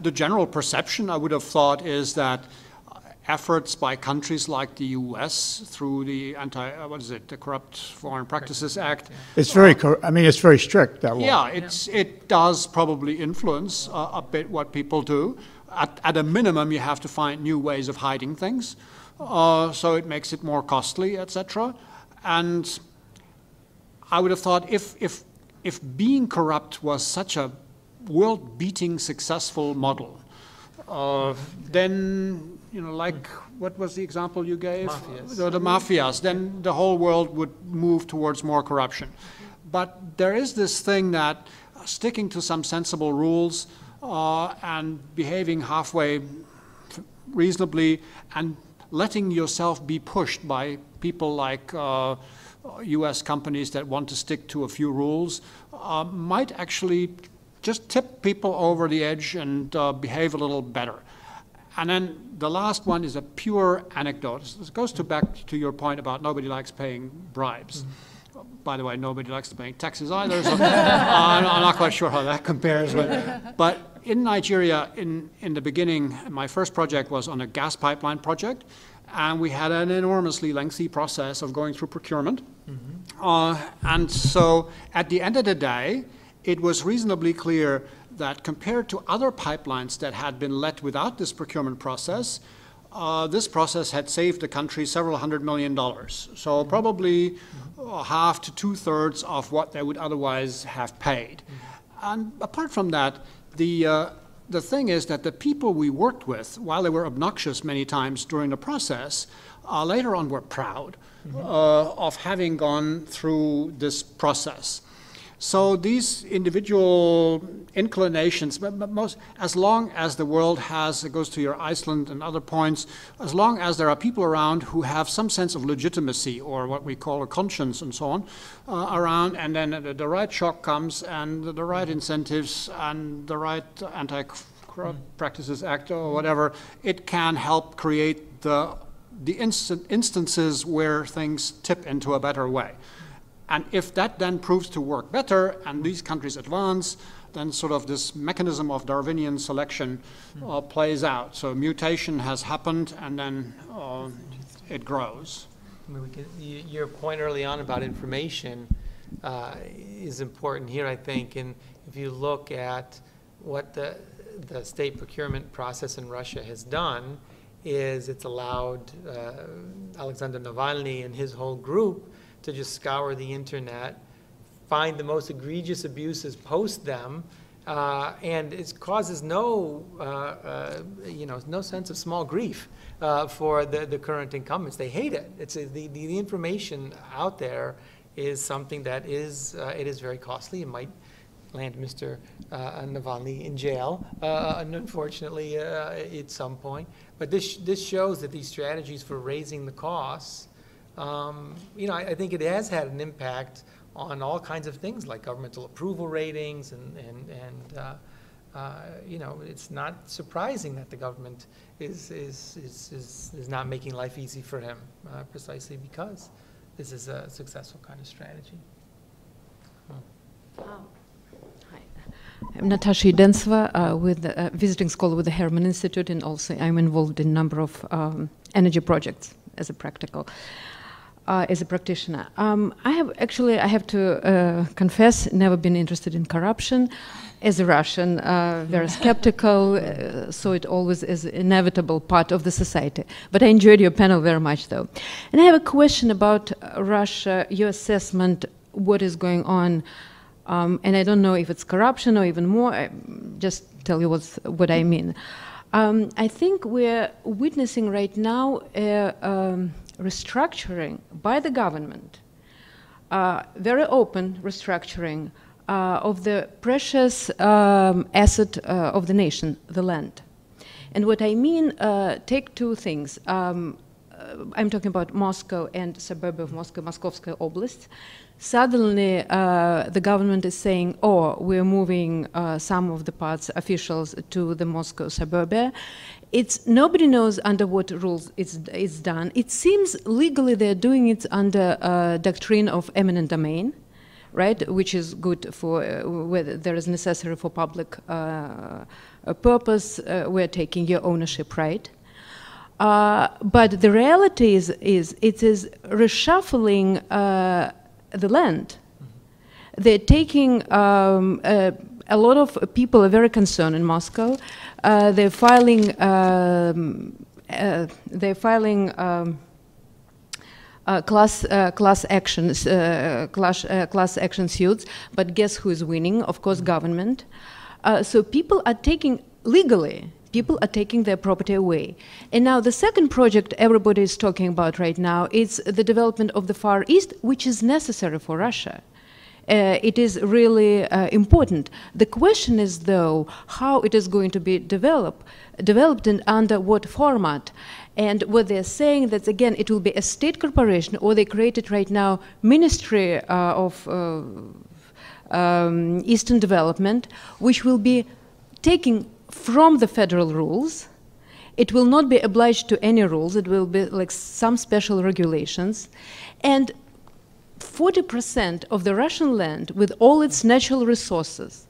The general perception, I would have thought, is that efforts by countries like the U.S. through the the Corrupt Foreign Practices Act. It's very, it's very strict, that law. Yeah, it does probably influence a bit what people do. At a minimum, you have to find new ways of hiding things, so it makes it more costly, etc. And I would have thought if being corrupt was such a world-beating successful model, then, like, what was the example you gave? Mafias. The mafias. Then the whole world would move towards more corruption. But there is this thing that sticking to some sensible rules and behaving halfway reasonably and letting yourself be pushed by people like U.S. companies that want to stick to a few rules might actually just tip people over the edge and behave a little better. And then the last one is a pure anecdote. This goes back to your point about nobody likes paying bribes. By the way, nobody likes paying taxes either, so I'm not quite sure how that compares. But in Nigeria, in the beginning, my first project was on a gas pipeline project, and we had an enormously lengthy process of going through procurement. And so at the end of the day, it was reasonably clear that compared to other pipelines that had been let without this procurement process, this process had saved the country several $100 million. So probably half to two-thirds of what they would otherwise have paid. And apart from that, the thing is that the people we worked with, while they were obnoxious many times during the process, later on were proud of having gone through this process. So these individual inclinations, as long as the world has, it goes to your Iceland and other points, as long as there are people around who have some sense of legitimacy or what we call a conscience and so on around, and then the right shock comes and the right incentives and the right Anti-Corrupt Practices Act or whatever, it can help create the instances where things tip into a better way. And if that then proves to work better and these countries advance, then sort of this mechanism of Darwinian selection plays out. So mutation has happened and then it grows. I mean, your point early on about information is important here, I think. And if you look at what the state procurement process in Russia has done, is it's allowed Alexander Navalny and his whole group to just scour the internet, find the most egregious abuses, post them, and it causes no, no sense of small grief for the current incumbents. They hate it. It's the information out there is something that is it is very costly. It might land Mr. Navalny in jail, unfortunately, at some point. But this shows that these strategies for raising the costs, I think it has had an impact on all kinds of things like governmental approval ratings, and it's not surprising that the government is not making life easy for him, precisely because this is a successful kind of strategy. I'm Natasha Yudensova with a visiting scholar with the Harriman Institute, and also I'm involved in a number of energy projects as a practitioner. I have to confess, never been interested in corruption. As a Russian, very skeptical, saw it always as an inevitable part of the society. But I enjoyed your panel very much, though. And I have a question about Russia, your assessment, what is going on. And I don't know if it's corruption or even more. I just tell you what I mean. I think we're witnessing right now a restructuring by the government, very open restructuring of the precious asset of the nation, the land. And what I mean, take two things. I'm talking about Moscow and suburb of Moscow, Moskovskaya Oblast. Suddenly, the government is saying, oh, we're moving some of the parts officials to the Moscow suburbia. Nobody knows under what rules it's done. It seems legally they're doing it under doctrine of eminent domain, right, which is good for whether there is necessary for public purpose. We're taking your ownership right. But the reality is it is reshuffling the land. They're taking a lot of people are very concerned in Moscow. They're filing class action suits. But guess who is winning? Of course, government. So people are taking legally. People are taking their property away. And now the second project everybody is talking about right now is the development of the Far East, which is necessary for Russia. It is really important. The question is, though, how it is going to be developed and under what format. And what they're saying that, again, it will be a state corporation, or they created right now Ministry of Eastern Development, which will be taking from the federal rules. It will not be obliged to any rules. It will be like some special regulations. And 40% of the Russian land, with all its natural resources,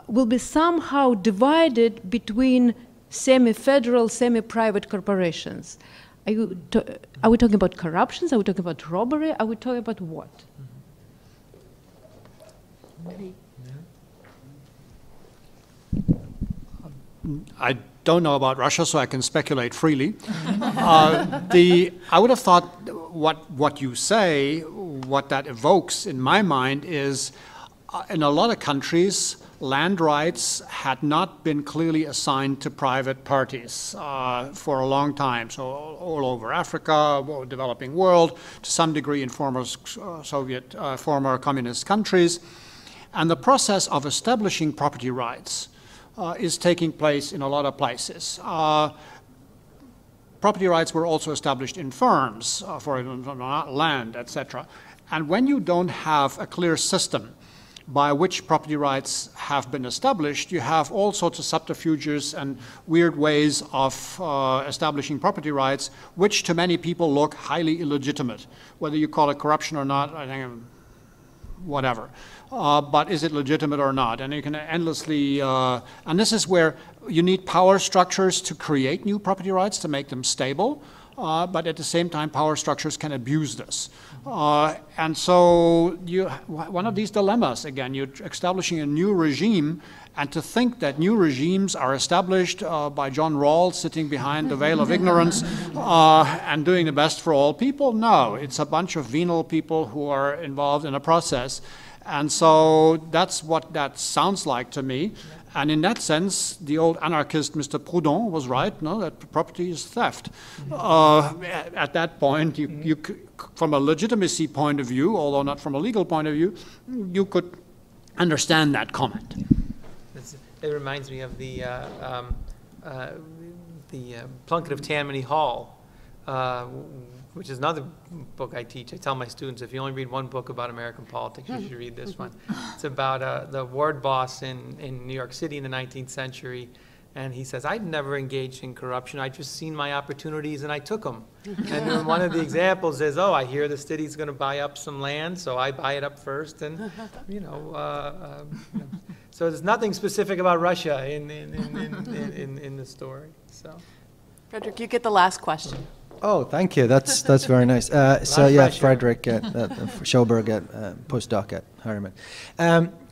will be somehow divided between semi-federal, semi-private corporations. Are we talking about corruptions? Are we talking about robbery? Are we talking about what? I don't know about Russia, so I can speculate freely. I would have thought what you say, what that evokes in my mind is, in a lot of countries, land rights had not been clearly assigned to private parties for a long time. So all over Africa, developing world, to some degree in former former communist countries. And the process of establishing property rights is taking place in a lot of places. Property rights were also established in firms for land, etc. And when you don't have a clear system by which property rights have been established, you have all sorts of subterfuges and weird ways of establishing property rights, which to many people look highly illegitimate. Whether you call it corruption or not, I think whatever. But is it legitimate or not? And you can endlessly, and this is where you need power structures to create new property rights, to make them stable. but at the same time, power structures can abuse this. And so one of these dilemmas, again, you're establishing a new regime, and to think that new regimes are established by John Rawls sitting behind the veil of ignorance and doing the best for all people, no, it's a bunch of venal people who are involved in a process. And so that's what that sounds like to me. And in that sense, the old anarchist Mr. Proudhon was right, no, that property is theft. At that point, from a legitimacy point of view, although not from a legal point of view, you could understand that comment. It reminds me of the Plunket of Tammany Hall, which is another book I teach. I tell my students, if you only read one book about American politics, you should read this one. It's about the ward boss in New York City in the 19th century. And he says, I'd never engaged in corruption. I just seen my opportunities and I took them. And then one of the examples is, oh, I hear the city's going to buy up some land, so I buy it up first. And, so there's nothing specific about Russia in the story. So, Frederick, you get the last question. Oh, thank you. That's very nice. So yeah, Frederick Schoberg, postdoc at Harriman.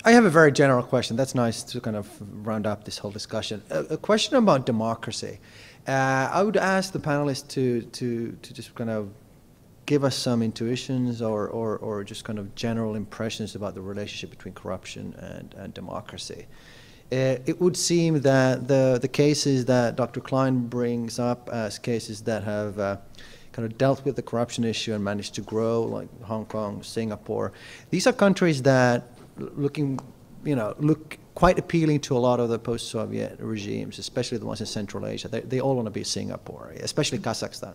I have a very general question. That's nice to kind of round up this whole discussion. A question about democracy. I would ask the panelists to just kind of give us some intuitions or just kind of general impressions about the relationship between corruption and democracy. It would seem that the cases that Dr. Klein brings up as cases that have kind of dealt with the corruption issue and managed to grow, like Hong Kong, Singapore, these are countries that look quite appealing to a lot of the post-Soviet regimes, especially the ones in Central Asia. They all want to be Singapore, especially Kazakhstan.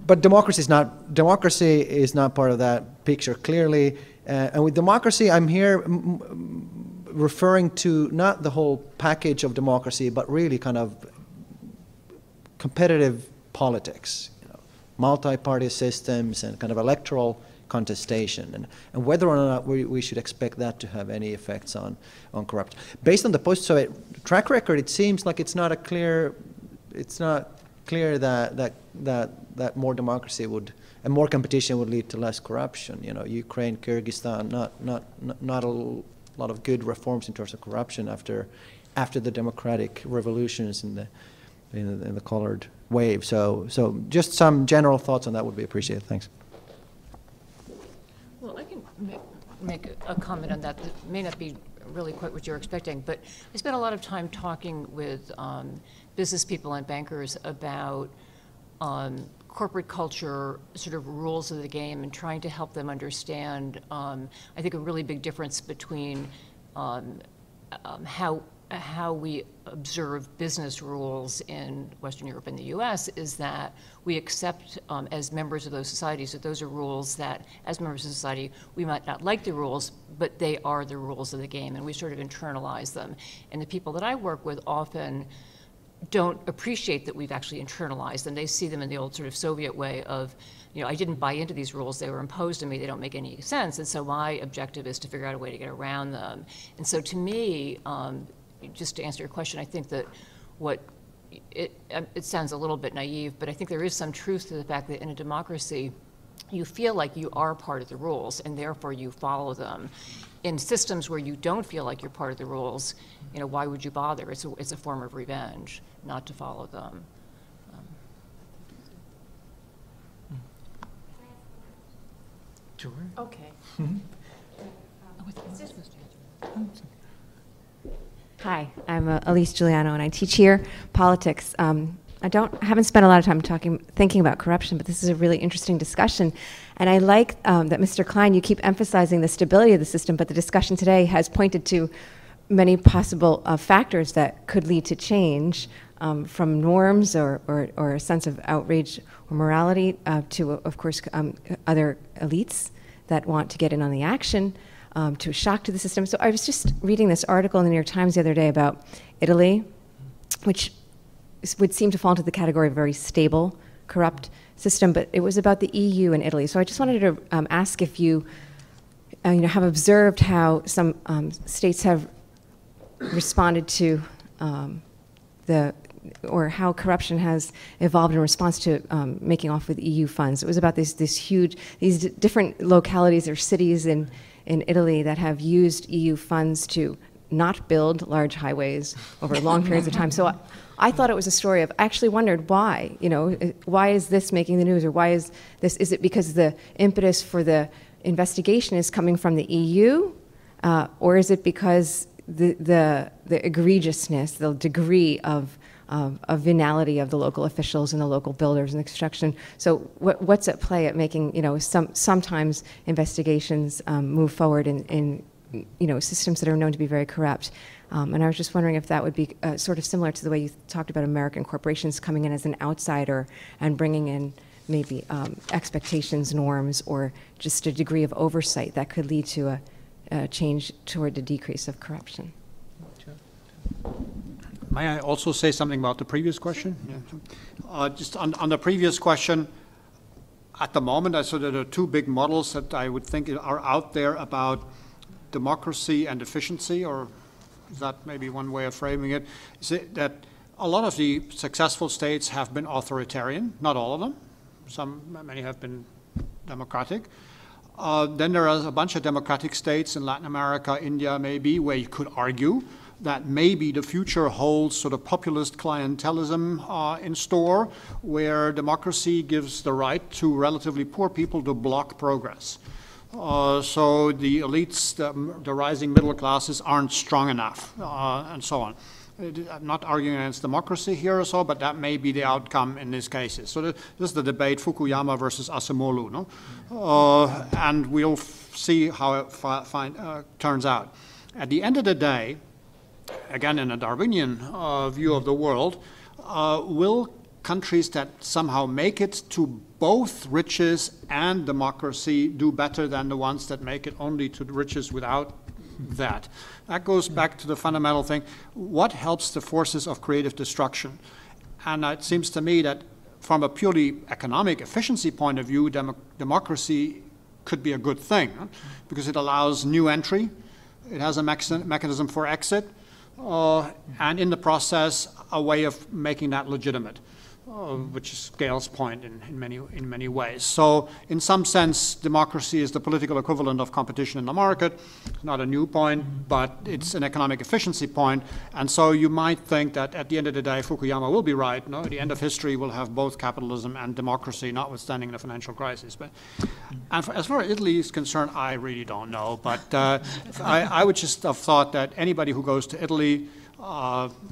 But democracy is not part of that picture, clearly. And with democracy, I'm here referring to not the whole package of democracy, but really kind of competitive politics, multi-party systems and kind of electoral contestation, and whether or not we should expect that to have any effects on corruption. Based on the post-Soviet track record, it seems like it's not clear that more democracy and more competition would lead to less corruption. Ukraine, Kyrgyzstan, not a lot of good reforms in terms of corruption after the democratic revolutions in the colored wave. So just some general thoughts on that would be appreciated. Thanks. Well, I can make a comment on that may not be really quite what you're expecting, but I spent a lot of time talking with business people and bankers about corporate culture, sort of rules of the game, and trying to help them understand, I think, a really big difference between how we observe business rules in Western Europe and the US is that we accept as members of those societies that those are rules that, as members of society, we might not like the rules, but they are the rules of the game, and we sort of internalize them. And the people that I work with often don't appreciate that we've actually internalized them. They see them in the old sort of Soviet way of, I didn't buy into these rules, they were imposed on me, they don't make any sense, and so my objective is to figure out a way to get around them. And so to me, just to answer your question, I think that it sounds a little bit naive, but I think there is some truth to the fact that in a democracy, you feel like you are part of the rules, and therefore you follow them. In systems where you don't feel like you're part of the rules, why would you bother? It's a form of revenge not to follow them. Sure. Okay. Hi, I'm Elise Giuliano, and I teach here politics. I haven't spent a lot of time thinking about corruption, but this is a really interesting discussion. And I like that, Mr. Klein, you keep emphasizing the stability of the system, but the discussion today has pointed to many possible factors that could lead to change, from norms or a sense of outrage or morality to, of course, other elites that want to get in on the action, to a shock to the system. So I was just reading this article in the New York Times the other day about Italy, which would seem to fall into the category of a very stable, corrupt system, but it was about the EU and Italy. So I just wanted to ask if you, have observed how some states have responded to the or how corruption has evolved in response to making off with EU funds. It was about these different localities or cities in Italy that have used EU funds to not build large highways over long periods of time. So I thought it was a story of, I actually wondered why, why is this making the news, or why is this, is it because the impetus for the investigation is coming from the EU, or is it because the egregiousness, the degree of venality of the local officials and the local builders and the construction? So what's at play at making, sometimes investigations move forward in systems that are known to be very corrupt? And I was just wondering if that would be sort of similar to the way you talked about American corporations coming in as an outsider and bringing in maybe expectations, norms, or just a degree of oversight that could lead to a change toward a decrease of corruption. May I also say something about the previous question? Yeah. Just on the previous question, at the moment, there are two big models that I would think are out there about democracy and efficiency, or is that maybe one way of framing it? Is it that a lot of the successful states have been authoritarian, not all of them. Many have been democratic. Then there are a bunch of democratic states in Latin America, India maybe, where you could argue that maybe the future holds sort of populist clientelism in store, where democracy gives the right to relatively poor people to block progress. So the elites, the rising middle classes aren't strong enough, and so on. I'm not arguing against democracy here or so, but that may be the outcome in these cases. So this is the debate, Fukuyama versus Acemoglu, no? And we'll see how it turns out. At the end of the day, again in a Darwinian view of the world, will countries that somehow make it to both riches and democracy do better than the ones that make it only to riches without that? That goes back to the fundamental thing. What helps the forces of creative destruction? And it seems to me that from a purely economic efficiency point of view, democracy could be a good thing, because it allows new entry, it has a mechanism for exit, and in the process, a way of making that legitimate. Which is Gale's point in many ways. So in some sense, democracy is the political equivalent of competition in the market. Not a new point, but it's an economic efficiency point. And so you might think that at the end of the day, Fukuyama will be right. No, at the end of history, we'll have both capitalism and democracy, notwithstanding the financial crisis. But as far as Italy is concerned, I really don't know. But I would just have thought that anybody who goes to Italy,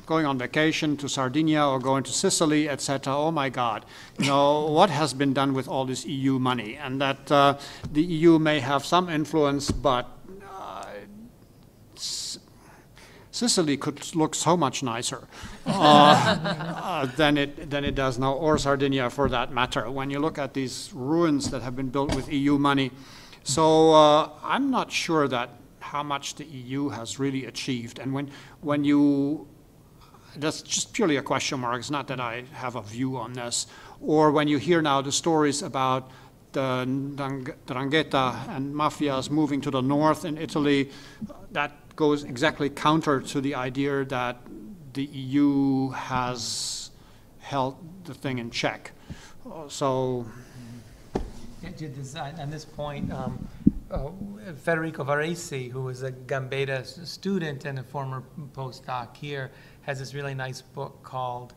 going on vacation to Sardinia or going to Sicily, etc. Oh my God, what has been done with all this EU money? And that the EU may have some influence, but Sicily could look so much nicer than it does now, or Sardinia for that matter, when you look at these ruins that have been built with EU money. So I'm not sure that how much the EU has really achieved. And when you, that's just purely a question mark, it's not that I have a view on this, or when you hear now the stories about the 'ndrangheta and mafias moving to the north in Italy, that goes exactly counter to the idea that the EU has held the thing in check. So. On this point, Federico Varese, who was a Gambetta student and a former postdoc here, has this really nice book called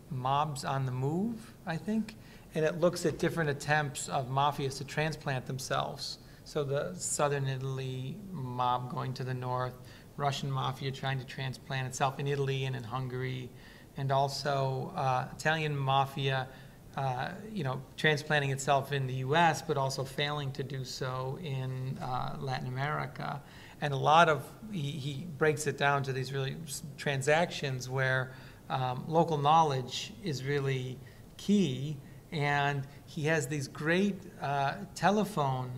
Mobs on the Move, I think, and it looks at different attempts of mafias to transplant themselves. So the southern Italy mob going to the north, Russian mafia trying to transplant itself in Italy and in Hungary, and also Italian mafia transplanting itself in the U.S., but also failing to do so in Latin America. And a lot of, he breaks it down to these really transactions where local knowledge is really key, and he has these great telephone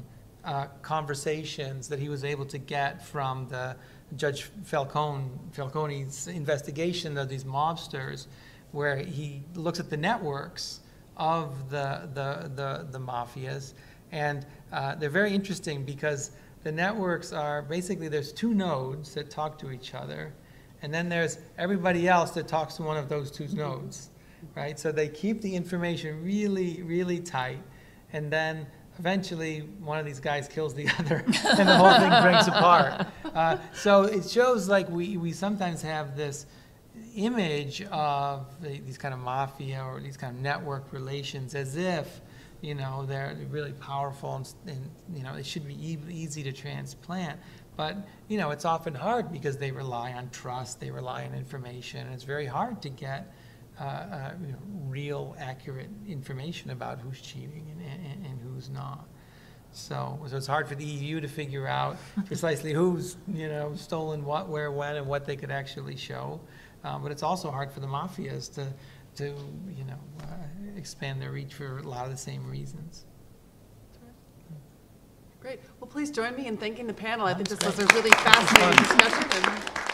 conversations that he was able to get from the Judge Falcone's investigation of these mobsters, where he looks at the networks of the mafias, and they're very interesting because the networks are basically, there's two nodes that talk to each other, and then there's everybody else that talks to one of those two nodes, right? So they keep the information really, really tight, and then eventually one of these guys kills the other, and the whole thing breaks apart. So it shows like we sometimes have this image of these kind of mafia or these kind of network relations as if, you know, they're really powerful and you know, it should be easy to transplant. But, you know, it's often hard because they rely on trust, they rely on information, and it's very hard to get you know, real, accurate information about who's cheating and who's not. So it's hard for the EU to figure out precisely who's, you know, stolen what, where, when, and what they could actually show. But it's also hard for the mafias to you know, expand their reach for a lot of the same reasons. Great. Well, please join me in thanking the panel. I think this was a really fascinating discussion. And